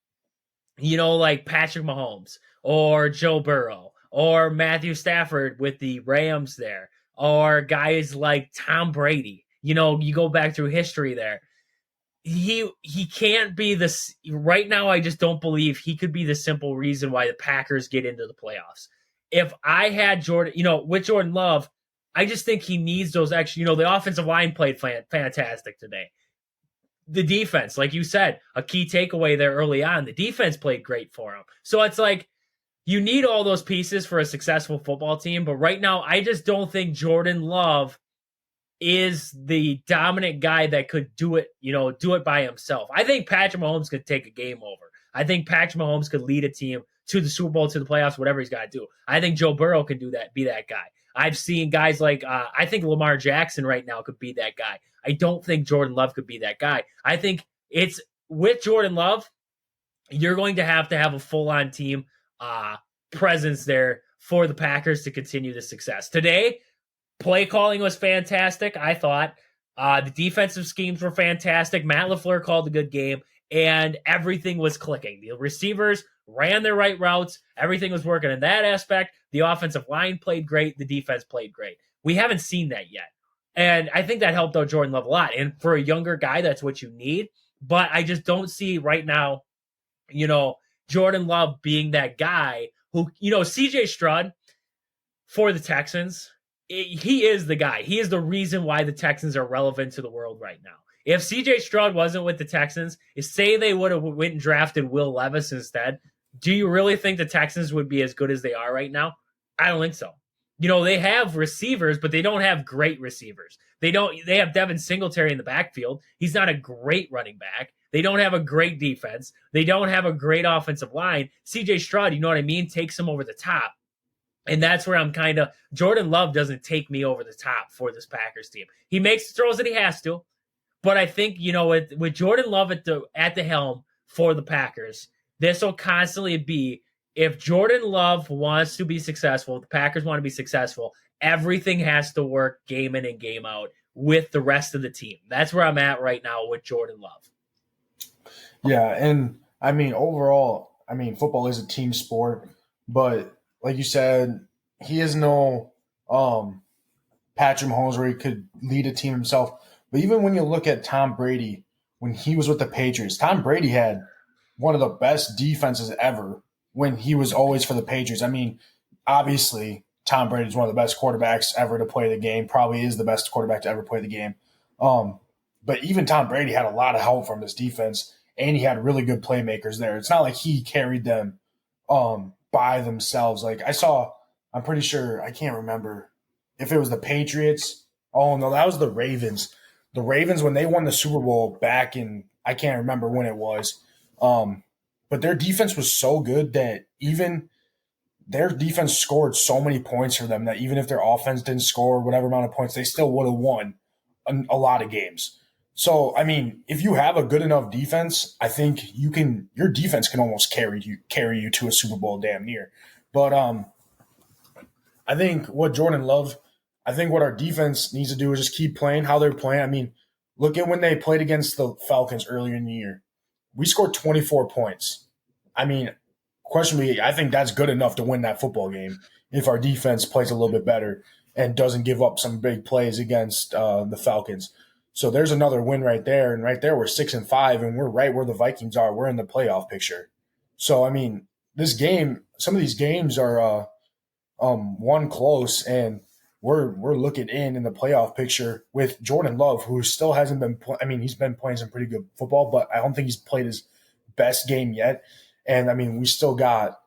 Like Patrick Mahomes or Joe Burrow or Matthew Stafford with the Rams there, or guys like Tom Brady. You go back through history there. He can't be this right now. I just don't believe he could be the simple reason why the Packers get into the playoffs. If I had Jordan, with Jordan Love, I just think he needs those extra, the offensive line played fantastic today. The defense, like you said, a key takeaway there early on, the defense played great for him. So it's like, you need all those pieces for a successful football team. But right now, I just don't think Jordan Love is the dominant guy that could do it by himself. I think Patrick Mahomes could take a game over. I think Patrick Mahomes could lead a team to the Super Bowl, to the playoffs, whatever he's got to do. I think Joe Burrow can do that, be that guy. I've seen guys like, I think Lamar Jackson right now could be that guy. I don't think Jordan Love could be that guy. I think it's with Jordan Love, you're going to have a full-on team presence there for the Packers to continue the success. Today, play calling was fantastic, I thought. The defensive schemes were fantastic. Matt LaFleur called a good game, and everything was clicking. The receivers ran their right routes. Everything was working in that aspect. The offensive line played great. The defense played great. We haven't seen that yet. And I think that helped out Jordan Love a lot. And for a younger guy, that's what you need. But I just don't see right now, Jordan Love being that guy who, CJ Stroud for the Texans, he is the guy. He is the reason why the Texans are relevant to the world right now. If CJ Stroud wasn't with the Texans, say they would have went and drafted Will Levis instead, do you really think the Texans would be as good as they are right now? I don't think so. They have receivers, but they don't have great receivers. They have Devin Singletary in the backfield. He's not a great running back. They don't have a great defense. They don't have a great offensive line. CJ Stroud, you know what I mean, takes them over the top. And that's where I'm kind of Jordan Love doesn't take me over the top for this Packers team. He makes the throws that he has to, but I think with Jordan Love at the helm for the Packers, this will constantly be if Jordan Love wants to be successful, the Packers want to be successful. Everything has to work game in and game out with the rest of the team. That's where I'm at right now with Jordan Love. Yeah, and I mean overall, I mean football is a team sport, but like you said, he is no Patrick Mahomes where he could lead a team himself. But even when you look at Tom Brady when he was with the Patriots, Tom Brady had one of the best defenses ever when he was always for the Patriots. I mean, obviously Tom Brady is one of the best quarterbacks ever to play the game. Probably is the best quarterback to ever play the game. But even Tom Brady had a lot of help from his defense, and he had really good playmakers there. It's not like he carried them by themselves. Like I'm pretty sure, I can't remember if it was the Patriots. Oh, no, that was the Ravens. The Ravens, when they won the Super Bowl back in, I can't remember when it was. But their defense was so good that even their defense scored so many points for them that even if their offense didn't score whatever amount of points, they still would have won a lot of games. So, I mean, if you have a good enough defense, I think your defense can almost carry you to a Super Bowl damn near. But I think what our defense needs to do is just keep playing how they're playing. I mean, look at when they played against the Falcons earlier in the year. We scored 24 points. I mean, questionably, I think that's good enough to win that football game if our defense plays a little bit better and doesn't give up some big plays against the Falcons. So there's another win right there. And right there, we're 6-5, and we're right where the Vikings are. We're in the playoff picture. So, I mean, some of these games are won close, and we're looking in the playoff picture with Jordan Love, who still hasn't been he's been playing some pretty good football, but I don't think he's played his best game yet. And I mean, we still got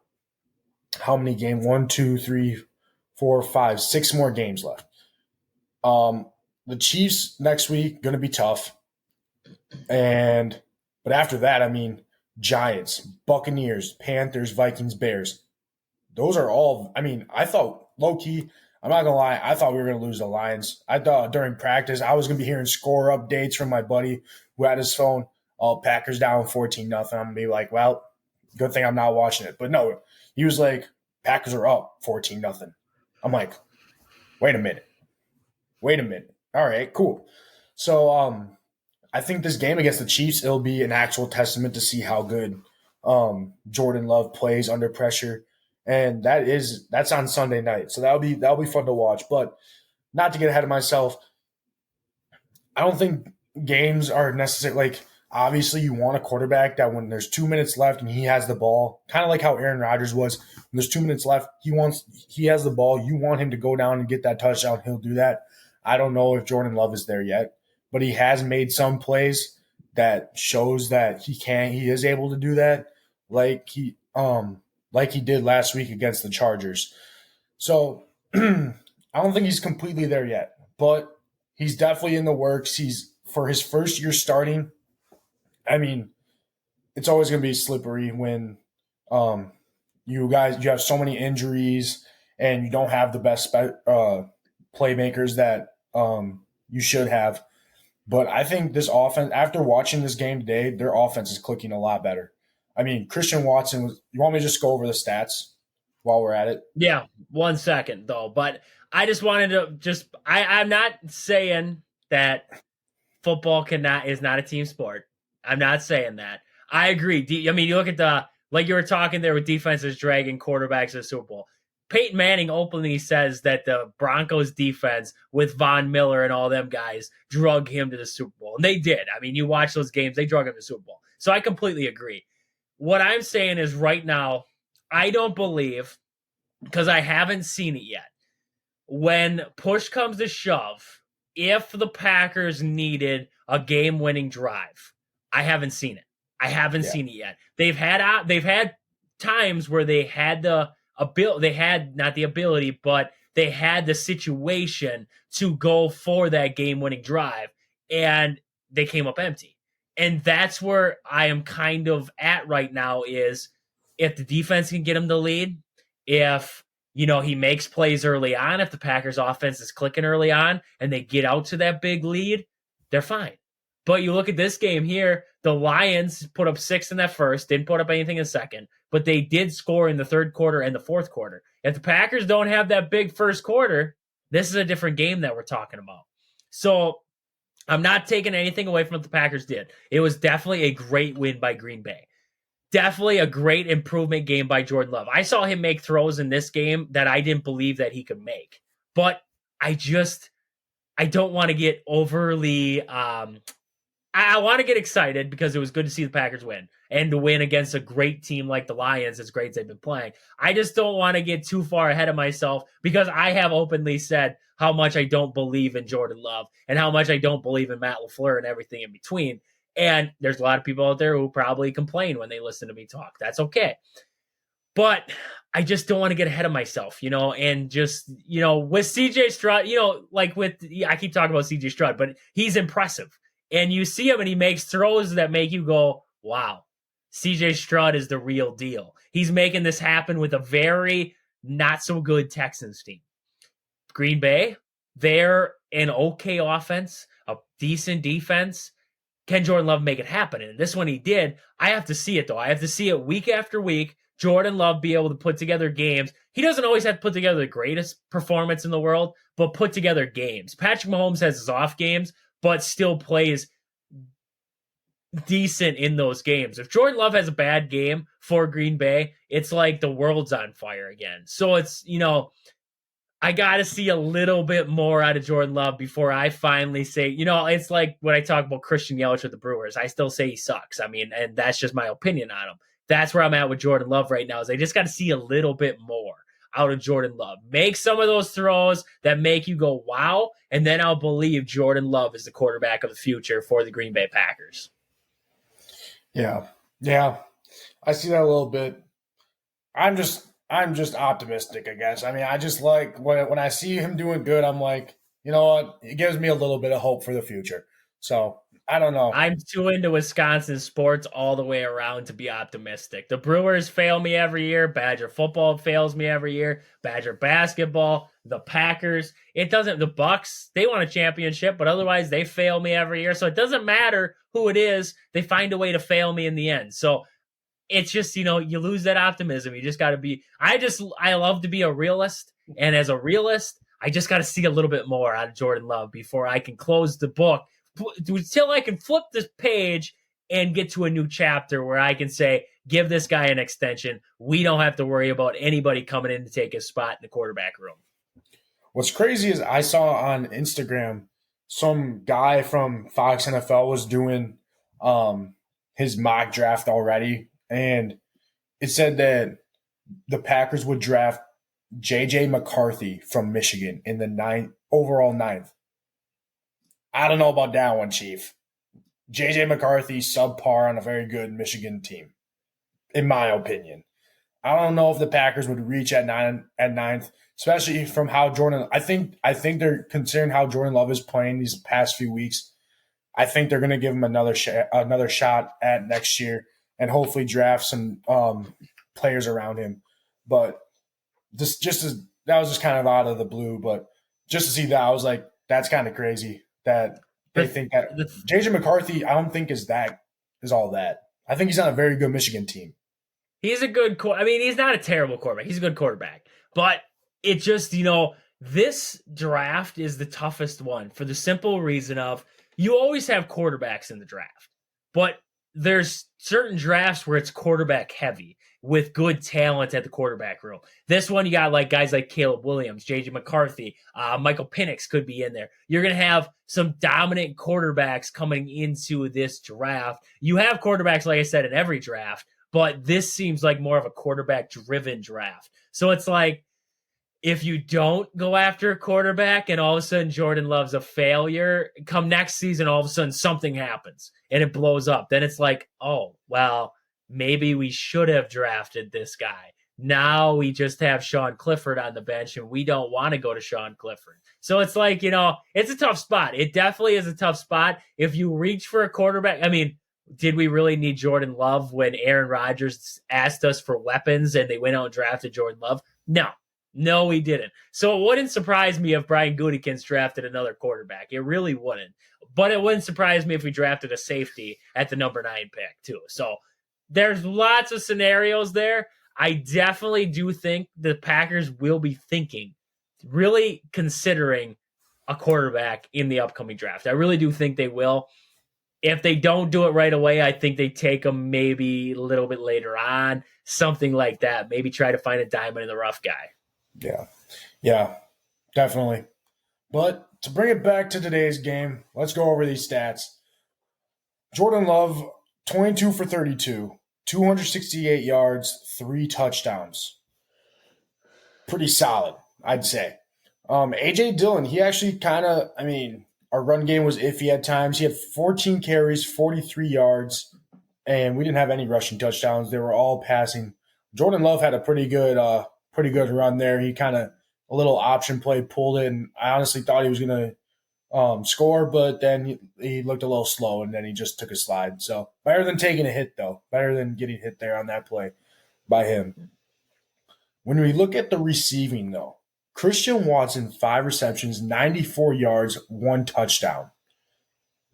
how many games? 1, 2, 3, 4, 5, 6 more games left. The Chiefs next week going to be tough, but after that, I mean, Giants, Buccaneers, Panthers, Vikings, Bears. Those are all. I mean, I thought low key. I'm not gonna lie. I thought we were gonna lose the Lions. I thought during practice I was gonna be hearing score updates from my buddy who had his phone. Oh, Packers down 14-0. I'm gonna be like, well, good thing I'm not watching it. But no, he was like, Packers are up 14-0. I'm like, wait a minute. All right, cool. So I think this game against the Chiefs, it'll be an actual testament to see how good Jordan Love plays under pressure. And that's on Sunday night. So that'll be fun to watch. But not to get ahead of myself, I don't think games are necessary. Like, obviously you want a quarterback that when there's 2 minutes left and he has the ball, kind of like how Aaron Rodgers was, when there's 2 minutes left, he has the ball, you want him to go down and get that touchdown, he'll do that. I don't know if Jordan Love is there yet, but he has made some plays that shows that he is able to do that, like he did last week against the Chargers. So I don't think he's completely there yet, but he's definitely in the works. He's for his first year starting. I mean, it's always going to be slippery when you have so many injuries and you don't have the best playmakers that you should have. But I think this offense, after watching this game today, their offense is clicking a lot better. I mean, Christian Watson was. You want me to just go over the stats while we're at it? Yeah, 1 second though. But I just wanted to I'm not saying that football is not a team sport. I'm not saying that. I agree. I mean, you look at like you were talking there with defenses dragging quarterbacks to the Super Bowl. Peyton Manning openly says that the Broncos defense with Von Miller and all them guys drug him to the Super Bowl. And they did. I mean, you watch those games, they drug him to the Super Bowl. So I completely agree. What I'm saying is right now, I don't believe, because I haven't seen it yet, when push comes to shove, if the Packers needed a game-winning drive, I haven't seen it. I haven't seen it yet. They've had times where they had they had not the ability, but they had the situation to go for that game-winning drive, and they came up empty. And that's where I am kind of at right now is if the defense can get them the lead, if He makes plays early on. If the Packers offense is clicking early on and they get out to that big lead, they're fine. But you look at this game here, the Lions put up 6 in that first, didn't put up anything in the second, but they did score in the third quarter and the fourth quarter. If the Packers don't have that big first quarter, this is a different game that we're talking about. So I'm not taking anything away from what the Packers did. It was definitely a great win by Green Bay. Definitely a great improvement game by Jordan Love. I saw him make throws in this game that I didn't believe that he could make. But I don't want to get overly I want to get excited because it was good to see the Packers win and to win against a great team like the Lions, as great as they've been playing. I just don't want to get too far ahead of myself because I have openly said how much I don't believe in Jordan Love and how much I don't believe in Matt LaFleur and everything in between. And there's a lot of people out there who probably complain when they listen to me talk. That's okay. But I just don't want to get ahead of myself, and just, with CJ Stroud, I keep talking about CJ Stroud, but he's impressive. And you see him and he makes throws that make you go, wow, CJ Stroud is the real deal. He's making this happen with a very not so good Texans team. Green Bay, they're an okay offense, a decent defense. Can Jordan Love make it happen? And this one he did. I have to see it, though. I have to see it week after week. Jordan Love be able to put together games. He doesn't always have to put together the greatest performance in the world, but put together games. Patrick Mahomes has his off games, but still plays decent in those games. If Jordan Love has a bad game for Green Bay, it's like the world's on fire again. So it's, I got to see a little bit more out of Jordan Love before I finally say, it's like when I talk about Christian Yelich with the Brewers, I still say he sucks. I mean, and that's just my opinion on him. That's where I'm at with Jordan Love right now is I just got to see a little bit more out of Jordan Love. Make some of those throws that make you go, wow, and then I'll believe Jordan Love is the quarterback of the future for the Green Bay Packers. Yeah. I see that a little bit. I'm just optimistic, I guess. I mean, I just like when I see him doing good, I'm like, you know what? It gives me a little bit of hope for the future. So I don't know. I'm too into Wisconsin sports all the way around to be optimistic. The Brewers fail me every year. Badger football fails me every year. Badger basketball, the Packers. The Bucks, they won a championship, but otherwise they fail me every year. So it doesn't matter who it is. They find a way to fail me in the end. So it's just, you lose that optimism. You just got to be, I love to be a realist. And as a realist, I just got to see a little bit more out of Jordan Love before I can close the book, until I can flip this page and get to a new chapter where I can say, give this guy an extension. We don't have to worry about anybody coming in to take his spot in the quarterback room. What's crazy is I saw on Instagram some guy from Fox NFL was doing his mock draft already, and it said that the Packers would draft J.J. McCarthy from Michigan in the overall ninth. I don't know about that one, Chief. J.J. McCarthy, subpar on a very good Michigan team, in my opinion. I don't know if the Packers would reach at ninth, especially from how Jordan. I think they're considering how Jordan Love is playing these past few weeks. I think they're going to give him another shot at next year and hopefully draft some players around him. But that was just kind of out of the blue. But just to see that, I was like, that's kind of crazy that they think that J.J. McCarthy. I don't think is all that. I think he's on a very good Michigan team. He's a good he's not a terrible quarterback. He's a good quarterback. But it just, this draft is the toughest one for the simple reason of you always have quarterbacks in the draft. But there's certain drafts where it's quarterback heavy with good talent at the quarterback room. This one, you got guys like Caleb Williams, J.J. McCarthy, Michael Penix could be in there. You're going to have some dominant quarterbacks coming into this draft. You have quarterbacks, like I said, in every draft, but this seems like more of a quarterback-driven draft. So it's like, if you don't go after a quarterback and all of a sudden Jordan Love's a failure, come next season, all of a sudden something happens and it blows up. Then it's like, oh, well, maybe we should have drafted this guy. Now we just have Sean Clifford on the bench and we don't want to go to Sean Clifford. So it's like, it's a tough spot. It definitely is a tough spot. If you reach for a quarterback, did we really need Jordan Love when Aaron Rodgers asked us for weapons and they went out and drafted Jordan Love? No. No, he didn't. So it wouldn't surprise me if Brian Gutekunst drafted another quarterback. It really wouldn't. But it wouldn't surprise me if we drafted a safety at the number 9 pick, too. So there's lots of scenarios there. I definitely do think the Packers will be thinking, really considering a quarterback in the upcoming draft. I really do think they will. If they don't do it right away, I think they take them maybe a little bit later on, something like that. Maybe try to find a diamond in the rough guy. Yeah. Yeah, definitely. But to bring it back to today's game, let's go over these stats. Jordan Love, 22 for 32, 268 yards, 3 touchdowns. Pretty solid, I'd say. AJ Dillon, he actually kind of, our run game was iffy at times. He had 14 carries, 43 yards, and we didn't have any rushing touchdowns. They were all passing. Jordan Love had a pretty good run there. He kind of a little option play pulled it, and I honestly thought he was going to score, but then he looked a little slow, and then he just took a slide. So better than taking a hit, though. Better than getting hit there on that play by him. When we look at the receiving, though, Christian Watson, 5 receptions, 94 yards, 1 touchdown.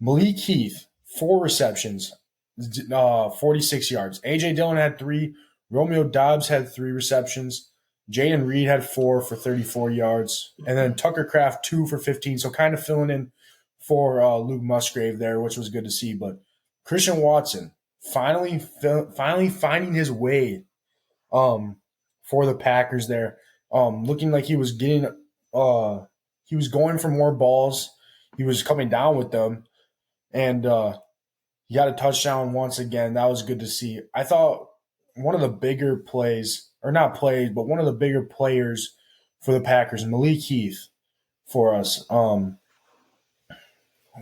Malik Heath, 4 receptions, 46 yards. A.J. Dillon had 3. Romeo Doubs had 3 receptions. Jaden Reed had 4 for 34 yards. And then Tucker Kraft, 2 for 15. So kind of filling in for Luke Musgrave there, which was good to see. But Christian Watson finally finding his way for the Packers there. Looking like he was getting he was going for more balls. He was coming down with them. And he got a touchdown once again. That was good to see. I thought one of the bigger plays, or not plays, but one of the bigger players for the Packers, Malik Heath, for us. I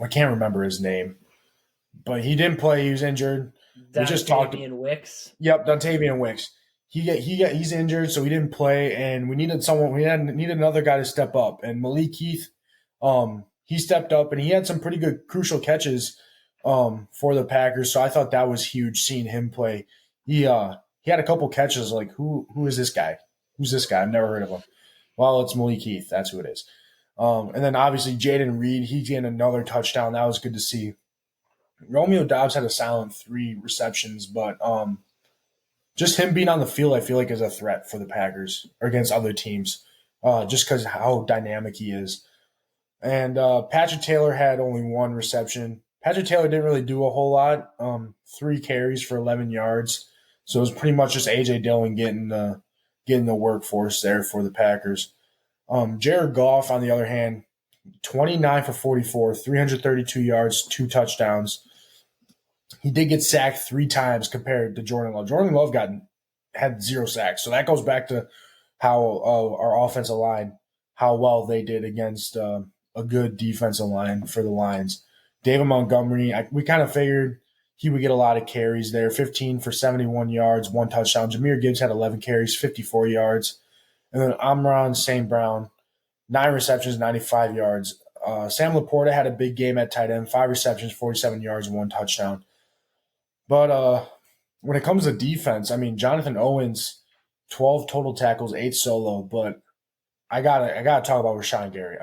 can't remember his name, but he didn't play. He was injured. We just talked. Wicks. Yep, Dontavian Wicks. He's injured, so he didn't play, and we needed someone. We needed another guy to step up, and Malik Heath, he stepped up, and he had some pretty good crucial catches for the Packers. So I thought that was huge seeing him play. He had a couple catches like who is this guy? Who's this guy? I've never heard of him. Well, it's Malik Heath. That's who it is. And then obviously Jaden Reed, he gained another touchdown. That was good to see. Romeo Doubs had a silent 3 receptions, but just him being on the field, I feel like is a threat for the Packers or against other teams, just because how dynamic he is. And Patrick Taylor had only 1 reception. Patrick Taylor didn't really do a whole lot. 3 carries for 11 yards. So it was pretty much just A.J. Dillon getting the workforce there for the Packers. Jared Goff, on the other hand, 29 for 44, 332 yards, 2 touchdowns. He did get sacked 3 times compared to Jordan Love. Jordan Love had 0 sacks. So that goes back to how our offensive line, how well they did against a good defensive line for the Lions. David Montgomery, we kind of figured he would get a lot of carries there, 15 for 71 yards, 1 touchdown. Jahmyr Gibbs had 11 carries, 54 yards. And then Amon St. Brown, 9 receptions, 95 yards. Sam Laporta had a big game at tight end, 5 receptions, 47 yards, 1 touchdown. But when it comes to defense, Jonathan Owens, 12 total tackles, 8 solo. But I gotta talk about Rashawn Gary.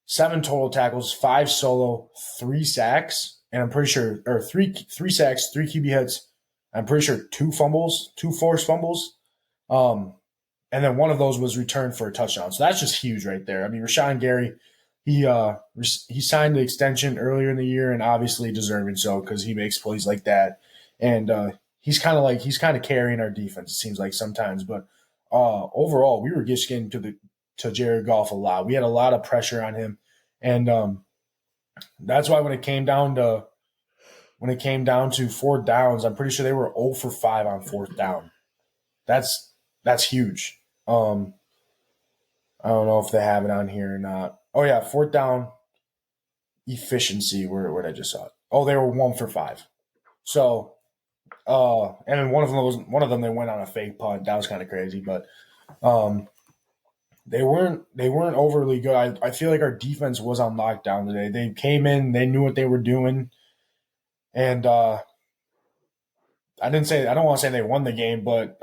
7 total tackles, 5 solo, 3 sacks. And I'm pretty sure, or three sacks, 3 QB hits. I'm pretty sure 2 fumbles, 2 forced fumbles. And then one of those was returned for a touchdown. So that's just huge right there. Rashawn Gary, he signed the extension earlier in the year, and obviously deserving so because he makes plays like that. And he's kind of carrying our defense, it seems like sometimes. But overall, we were just getting to Jared Goff a lot. We had a lot of pressure on him, and that's why when it came down to 4th downs, I'm pretty sure they were 0 for 5 on 4th down. That's huge. I don't know if they have it on here or not. Oh yeah, 4th down efficiency. Where I just saw it. Oh, they were 1 for 5. So, and then one of them they went on a fake punt. That was kind of crazy, but they weren't overly good. I feel like our defense was on lockdown today. They came in, they knew what they were doing, and I don't want to say they won the game, but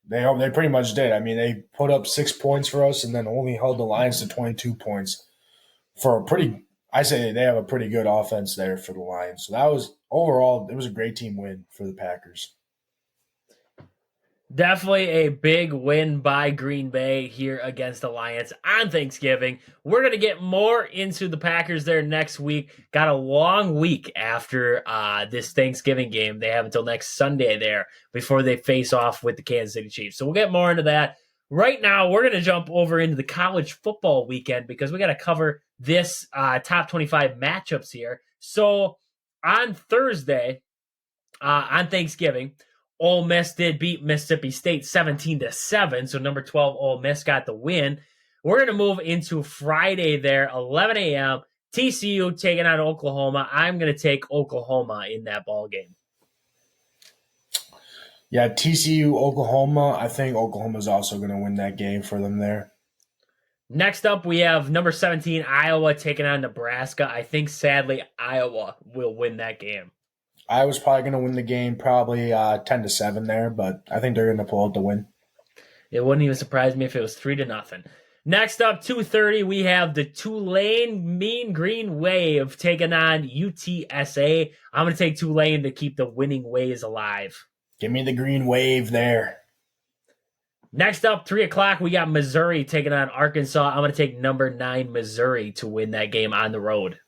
They pretty much did. I mean, they put up 6 points for us and then only held the Lions to 22 points for a pretty. I say they have a pretty good offense there for the Lions. So that was overall, it was a great team win for the Packers. Definitely a big win by Green Bay here against the Lions on Thanksgiving. We're going to get more into the Packers there next week. Got a long week after this Thanksgiving game. They have until next Sunday there before they face off with the Kansas City Chiefs. So we'll get more into that. Right now, we're going to jump over into the college football weekend because we got to cover this top 25 matchups here. So on Thursday, on Thanksgiving, Ole Miss did beat Mississippi State 17-7, so number 12 Ole Miss got the win. We're going to move into Friday there, 11 a.m. TCU taking on Oklahoma. I'm going to take Oklahoma in that ball game. Yeah, TCU, Oklahoma. I think Oklahoma's also going to win that game for them there. Next up, we have number 17 Iowa taking on Nebraska. I think, sadly, Iowa will win that game. Iowa's probably going to win the game, probably 10-7 there, but I think they're going to pull out the win. It wouldn't even surprise me if it was 3-0. Next up, 2:30, we have the Tulane Mean Green Wave taking on UTSA. I'm going to take Tulane to keep the winning ways alive. Give me the green wave there. Next up, 3 o'clock, we got Missouri taking on Arkansas. I'm going to take number 9 Missouri to win that game on the road.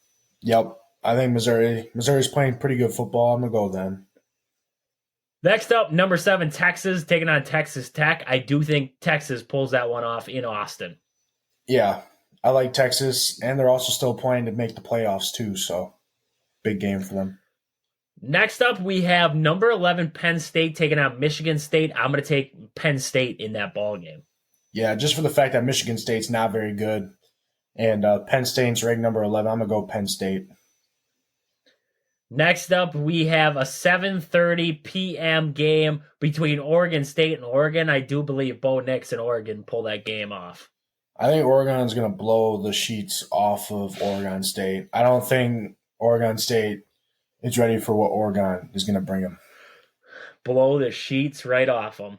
Yep. I think Missouri's playing pretty good football. I'm going to go with them. Next up, number 7, Texas, taking on Texas Tech. I do think Texas pulls that one off in Austin. Yeah, I like Texas, and they're also still playing to make the playoffs too, so big game for them. Next up, we have number 11, Penn State, taking on Michigan State. I'm going to take Penn State in that ball game. Yeah, just for the fact that Michigan State's not very good, and Penn State's ranked number 11, I'm going to go Penn State. Next up, we have a 7:30 p.m. game between Oregon State and Oregon. I do believe Bo Nix and Oregon pull that game off. I think Oregon's going to blow the sheets off of Oregon State. I don't think Oregon State is ready for what Oregon is going to bring them. Blow the sheets right off them.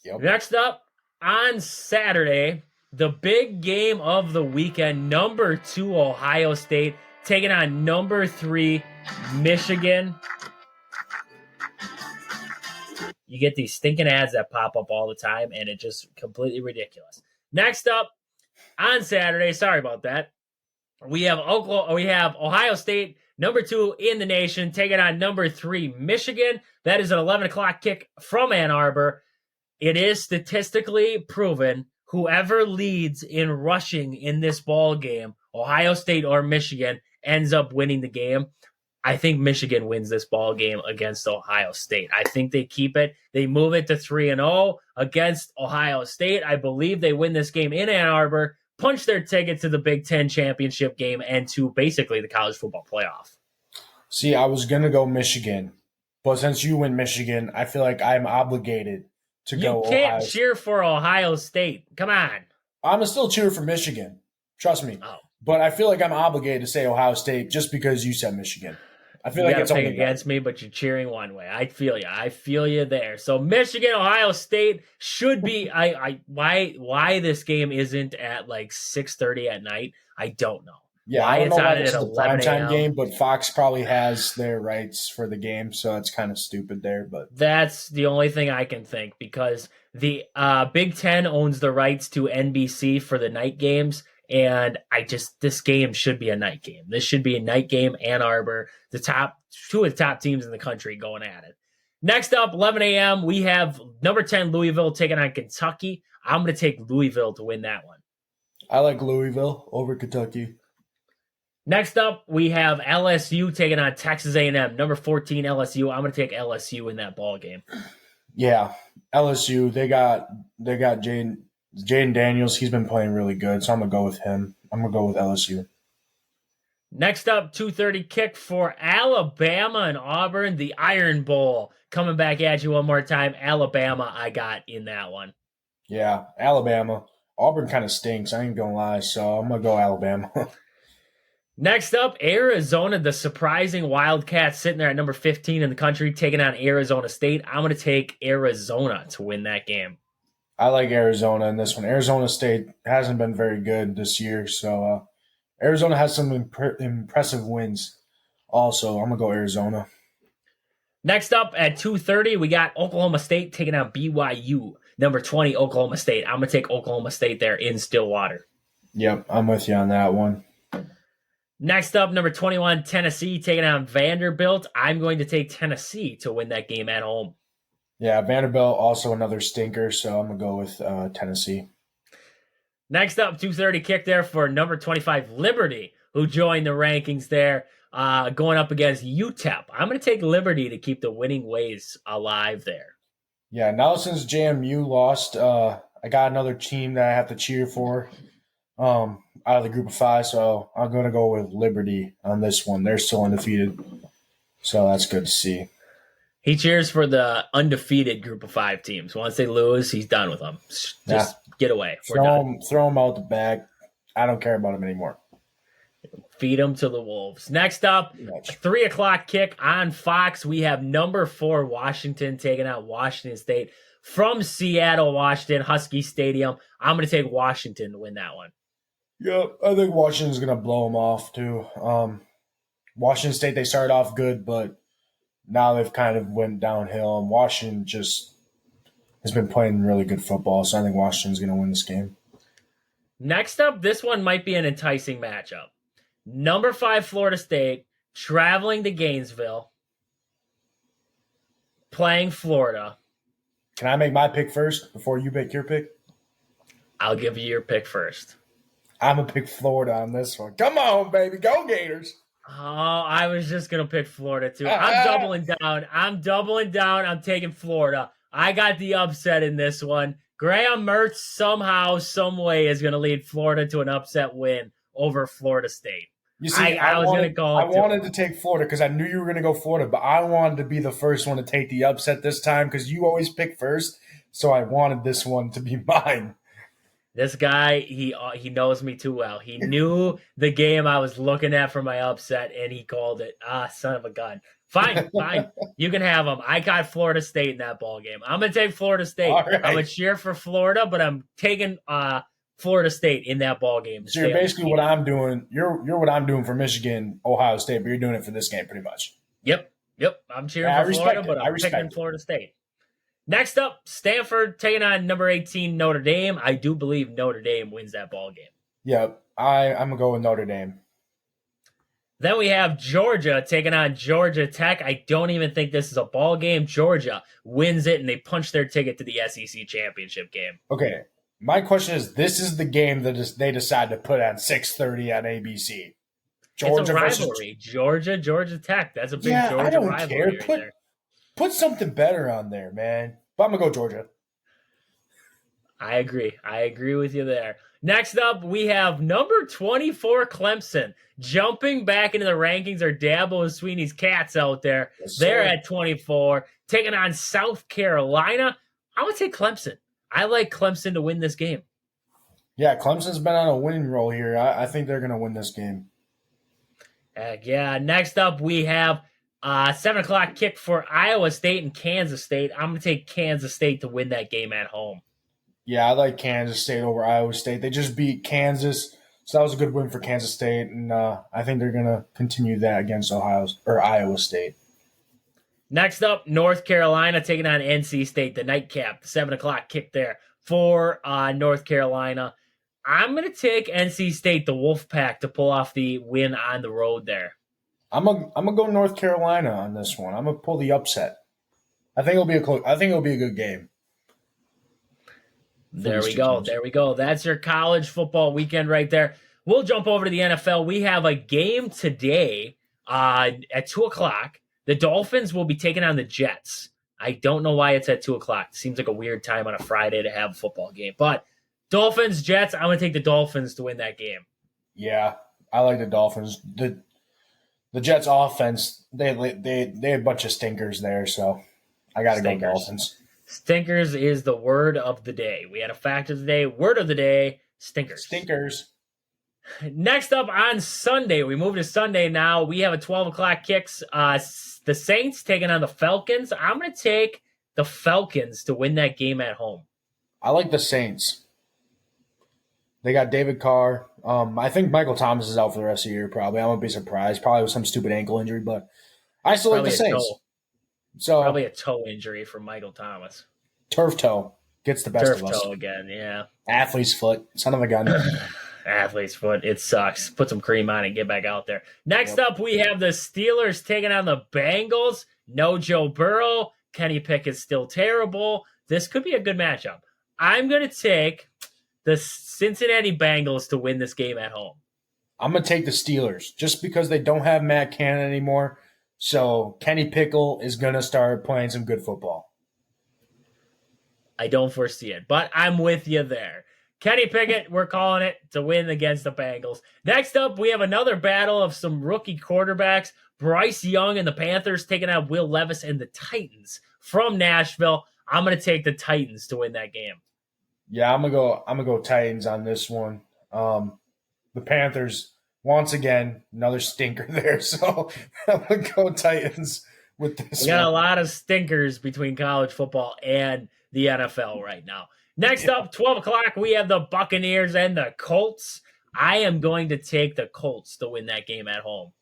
Yep. Next up, on Saturday, the big game of the weekend, number 2 Ohio State taking on number 3 Michigan. You get these stinking ads that pop up all the time, and it's just completely ridiculous. Next up, on Saturday, sorry about that, we have Ohio State, number 2 in the nation, taking on number 3 Michigan. That is an 11 o'clock kick from Ann Arbor. It is statistically proven whoever leads in rushing in this ball game, Ohio State or Michigan, ends up winning the game. I think Michigan wins this ball game against Ohio State. I think they keep it. They move it to 3-0 against Ohio State. I believe they win this game in Ann Arbor, punch their ticket to the Big Ten championship game and to basically the college football playoff. See, I was going to go Michigan, but since you went Michigan, I feel like I'm obligated to go Ohio. You can't cheer for Ohio State. Come on. I'm still cheer for Michigan. Trust me. Oh. But I feel like I'm obligated to say Ohio State just because you said Michigan. I feel like it's only against me, but you're cheering one way. I feel you. I feel you there. So Michigan, Ohio State should be. Why this game isn't at like 6:30 at night? I don't know. Yeah, why I don't it's know why on it's at a 11 primetime a.m. game, but Fox probably has their rights for the game, so it's kind of stupid there. But that's the only thing I can think because the Big Ten owns the rights to NBC for the night games. And this game should be a night game. This should be a night game. Ann Arbor, the top 2 of the top teams in the country going at it. Next up, 11 a.m., we have number 10 Louisville taking on Kentucky. I'm going to take Louisville to win that one. I like Louisville over Kentucky. Next up, we have LSU taking on Texas A&M. Number 14 LSU. I'm going to take LSU in that ball game. Yeah, LSU. They got Jaden Daniels, he's been playing really good, so I'm going to go with him. I'm going to go with LSU. Next up, 2:30 kick for Alabama and Auburn, the Iron Bowl. Coming back at you one more time. Alabama, I got in that one. Yeah, Alabama. Auburn kind of stinks, I ain't going to lie, so I'm going to go Alabama. Next up, Arizona, the surprising Wildcats sitting there at number 15 in the country, taking on Arizona State. I'm going to take Arizona to win that game. I like Arizona in this one. Arizona State hasn't been very good this year, so Arizona has some impressive wins. Also, I'm gonna go Arizona. Next up at 2:30, we got Oklahoma State taking on BYU. Number 20, Oklahoma State. I'm going to take Oklahoma State there in Stillwater. Yep, I'm with you on that one. Next up, number 21, Tennessee taking on Vanderbilt. I'm going to take Tennessee to win that game at home. Yeah, Vanderbilt also another stinker, so I'm going to go with Tennessee. Next up, 2:30 kick there for number 25, Liberty, who joined the rankings there, going up against UTEP. I'm going to take Liberty to keep the winning ways alive there. Yeah, now since JMU lost, I got another team that I have to cheer for out of the group of 5, so I'm going to go with Liberty on this one. They're still undefeated, so that's good to see. He cheers for the undefeated group of 5 teams. Once they lose, he's done with them. Just get away. Throw them out the bag. I don't care about them anymore. Feed them to the wolves. Next up, 3 o'clock kick on Fox. We have number 4 Washington taking out Washington State from Seattle, Washington, Husky Stadium. I'm going to take Washington to win that one. Yep, I think Washington's going to blow them off too. Washington State, they started off good, but now they've kind of went downhill. And Washington just has been playing really good football, so I think Washington's going to win this game. Next up, this one might be an enticing matchup. Number 5 Florida State traveling to Gainesville, playing Florida. Can I make my pick first before you pick your pick? I'll give you your pick first. I'm going to pick Florida on this one. Come on, baby. Go Gators. Oh, I was just going to pick Florida, too. I'm doubling down. I'm taking Florida. I got the upset in this one. Graham Mertz somehow, some way is going to lead Florida to an upset win over Florida State. You see, I wanted to take Florida because I knew you were going to go Florida, but I wanted to be the first one to take the upset this time because you always pick first, so I wanted this one to be mine. This guy, he knows me too well. He knew the game I was looking at for my upset, and he called it. Son of a gun. Fine. You can have him. I got Florida State in that ball game. I'm going to take Florida State. Right. I'm going to cheer for Florida, but I'm taking Florida State in that ball game. So you're basically what I'm doing. You're what I'm doing for Michigan, Ohio State, but you're doing it for this game pretty much. Yep. I'm cheering for Florida, but I'm picking Florida State. Next up, Stanford taking on number 18 Notre Dame. I do believe Notre Dame wins that ball game. Yep, I'm going to go with Notre Dame. Then we have Georgia taking on Georgia Tech. I don't even think this is a ball game. Georgia wins it, and they punch their ticket to the SEC championship game. Okay, my question is, this is the game that they decide to put on 6:30 on ABC. Georgia it's a rivalry. Georgia Tech. That's a big Georgia I don't rivalry care. Right there. Put something better on there, man. But I'm going to go Georgia. I agree with you there. Next up, we have number 24 Clemson jumping back into the rankings. Are Dabo Sweeney's Cats out there? Yes, they're at 24, taking on South Carolina. I'm going to take Clemson. I like Clemson to win this game. Yeah, Clemson's been on a winning roll here. I think they're going to win this game. Yeah. Next up, we have 7 o'clock kick for Iowa State and Kansas State. I'm going to take Kansas State to win that game at home. Yeah, I like Kansas State over Iowa State. They just beat Kansas, so that was a good win for Kansas State, and I think they're going to continue that against Iowa State. Next up, North Carolina taking on NC State, the nightcap, 7 o'clock kick there for North Carolina. I'm going to take NC State, the Wolfpack, to pull off the win on the road there. I'm gonna go North Carolina on this one. I'm gonna pull the upset. I think it'll be a good game. There we go. That's your college football weekend right there. We'll jump over to the NFL. We have a game today at 2 o'clock. The Dolphins will be taking on the Jets. I don't know why it's at 2 o'clock. It seems like a weird time on a Friday to have a football game. But Dolphins, Jets, I'm going to take the Dolphins to win that game. Yeah, I like the Dolphins. The Jets offense, they have a bunch of stinkers there, so I got to go Dolphins. Stinkers is the word of the day. We had a fact of the day. Word of the day, stinkers. Stinkers. Next up on Sunday, we move to Sunday now. We have a 12 o'clock kicks. The Saints taking on the Falcons. I'm going to take the Falcons to win that game at home. I like the Saints. They got David Carr. I think Michael Thomas is out for the rest of the year. Probably, I won't be surprised. Probably with some stupid ankle injury, but I still like the Probably a Saints. toe, probably So a toe injury for Michael Thomas. turf toe gets the best Turf of us. toe again, yeah. Athlete's foot, son of a gun. Athlete's foot. It sucks. Put some cream on it and get back out there. Next Yep. up, we have the Steelers taking on the Bengals. No Joe Burrow. Kenny Pickett's still terrible. This could be a good matchup. I'm going to take the Cincinnati Bengals to win this game at home. I'm gonna take the Steelers just because they don't have Matt Cannon anymore. So Kenny Pickle is gonna start playing some good football. I don't foresee it, but I'm with you there. Kenny Pickett, we're calling it to win against the Bengals. Next up, we have another battle of some rookie quarterbacks. Bryce Young and the Panthers taking out Will Levis and the Titans from Nashville. I'm going to take the Titans to win that game. Yeah, I'm gonna go Titans on this one. The Panthers once again another stinker there, so I'm gonna go Titans with this We got a one. lot of stinkers between college football and the NFL right now. Next up, 12 o'clock, we have the Buccaneers and the Colts. I am going to take the Colts to win that game at home.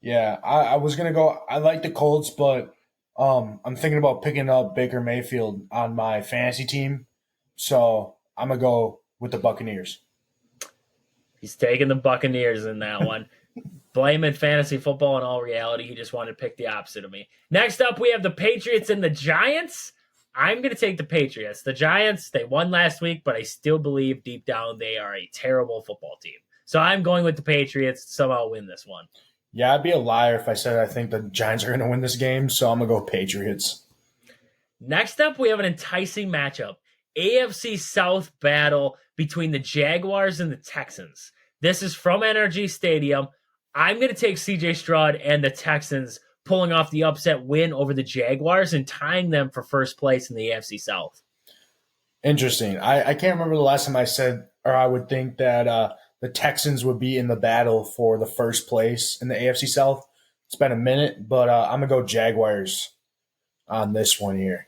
Yeah, I was gonna go. I like the Colts, but I'm thinking about picking up Baker Mayfield on my fantasy team, so I'm gonna go with the Buccaneers. He's taking the Buccaneers in that one. Blaming fantasy football in all reality. He just wanted to pick the opposite of me. Next up, we have the Patriots and the Giants. I'm going to take the Patriots. The Giants, they won last week, but I still believe deep down they are a terrible football team. So I'm going with the Patriots to somehow win this one. Yeah, I'd be a liar if I said I think the Giants are gonna win this game, so I'm gonna go Patriots. Next up, we have an enticing matchup. AFC South battle between the Jaguars and the Texans. This is from NRG Stadium. I'm going to take CJ Stroud and the Texans pulling off the upset win over the Jaguars and tying them for first place in the AFC South. Interesting. I can't remember the last time I said, or I would think that the Texans would be in the battle for the first place in the AFC South. It's been a minute, but I'm gonna go Jaguars on this one here.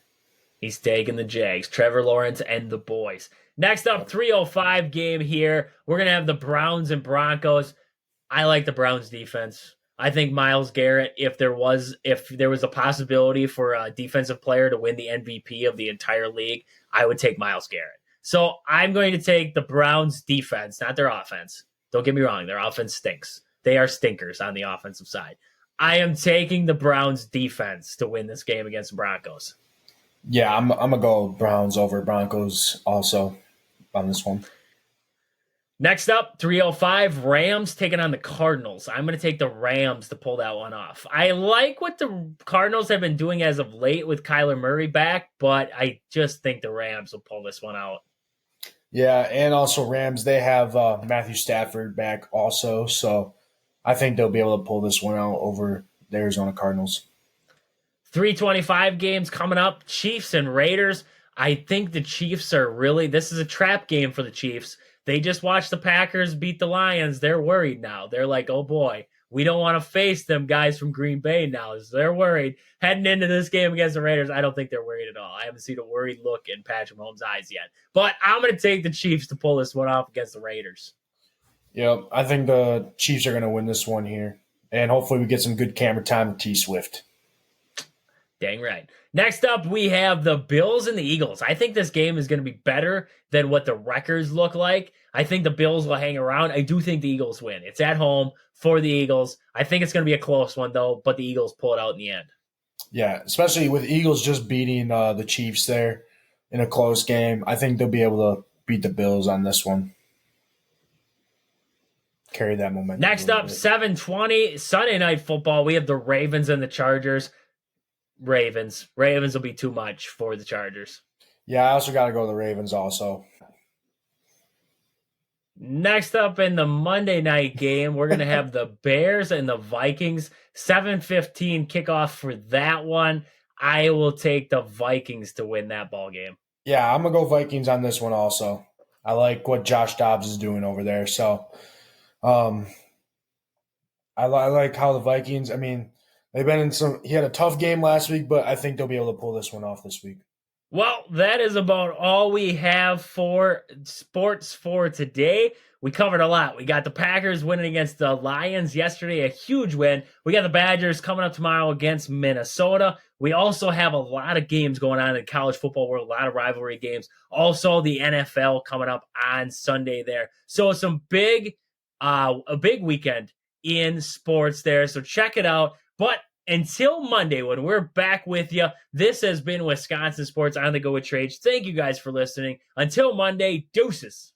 He's taking the Jags, Trevor Lawrence and the boys. Next up, 3:05 game here. We're going to have the Browns and Broncos. I like the Browns defense. I think Myles Garrett, if there was a possibility for a defensive player to win the MVP of the entire league, I would take Myles Garrett. So I'm going to take the Browns defense, not their offense. Don't get me wrong, their offense stinks. They are stinkers on the offensive side. I am taking the Browns defense to win this game against the Broncos. Yeah, I'm gonna go Browns over Broncos also on this one. Next up, 3:05 Rams taking on the Cardinals. I'm going to take the Rams to pull that one off. I like what the Cardinals have been doing as of late with Kyler Murray back, but I just think the Rams will pull this one out. Yeah, and also Rams, they have Matthew Stafford back also, so I think they'll be able to pull this one out over the Arizona Cardinals. 3:25 games coming up, Chiefs and Raiders. I think the Chiefs are really, this is a trap game for the Chiefs. They just watched the Packers beat the Lions. They're worried now. They're like, oh boy, we don't want to face them guys from Green Bay now. So they're worried. Heading into this game against the Raiders, I don't think they're worried at all. I haven't seen a worried look in Patrick Mahomes' eyes yet. But I'm going to take the Chiefs to pull this one off against the Raiders. Yep, I think the Chiefs are going to win this one here. And hopefully we get some good camera time with T Swift. Dang right. Next up, we have the Bills and the Eagles. I think this game is going to be better than what the records look like. I think the Bills will hang around. I do think the Eagles win. It's at home for the Eagles. I think it's going to be a close one, though, but the Eagles pull it out in the end. Yeah, especially with Eagles just beating the Chiefs there in a close game. I think they'll be able to beat the Bills on this one. Carry that momentum. Next up, 7:20 Sunday Night Football. We have the Ravens and the Chargers. Ravens will be too much for the Chargers. Yeah, I also got to go the Ravens also. Next up in the Monday night game, we're going to have the Bears and the Vikings. 7:15 kickoff for that one. I will take the Vikings to win that ball game. Yeah, I'm going to go Vikings on this one also. I like what Josh Dobbs is doing over there. So I like how the Vikings, I mean, they've been in some – he had a tough game last week, but I think they'll be able to pull this one off this week. Well, that is about all we have for sports for today. We covered a lot. We got the Packers winning against the Lions yesterday, a huge win. We got the Badgers coming up tomorrow against Minnesota. We also have a lot of games going on in college football world, a lot of rivalry games. Also, the NFL coming up on Sunday there. So a big weekend in sports there. So check it out. But until Monday, when we're back with you, this has been Wisconsin Sports on the Go with Trades. Thank you guys for listening. Until Monday, deuces.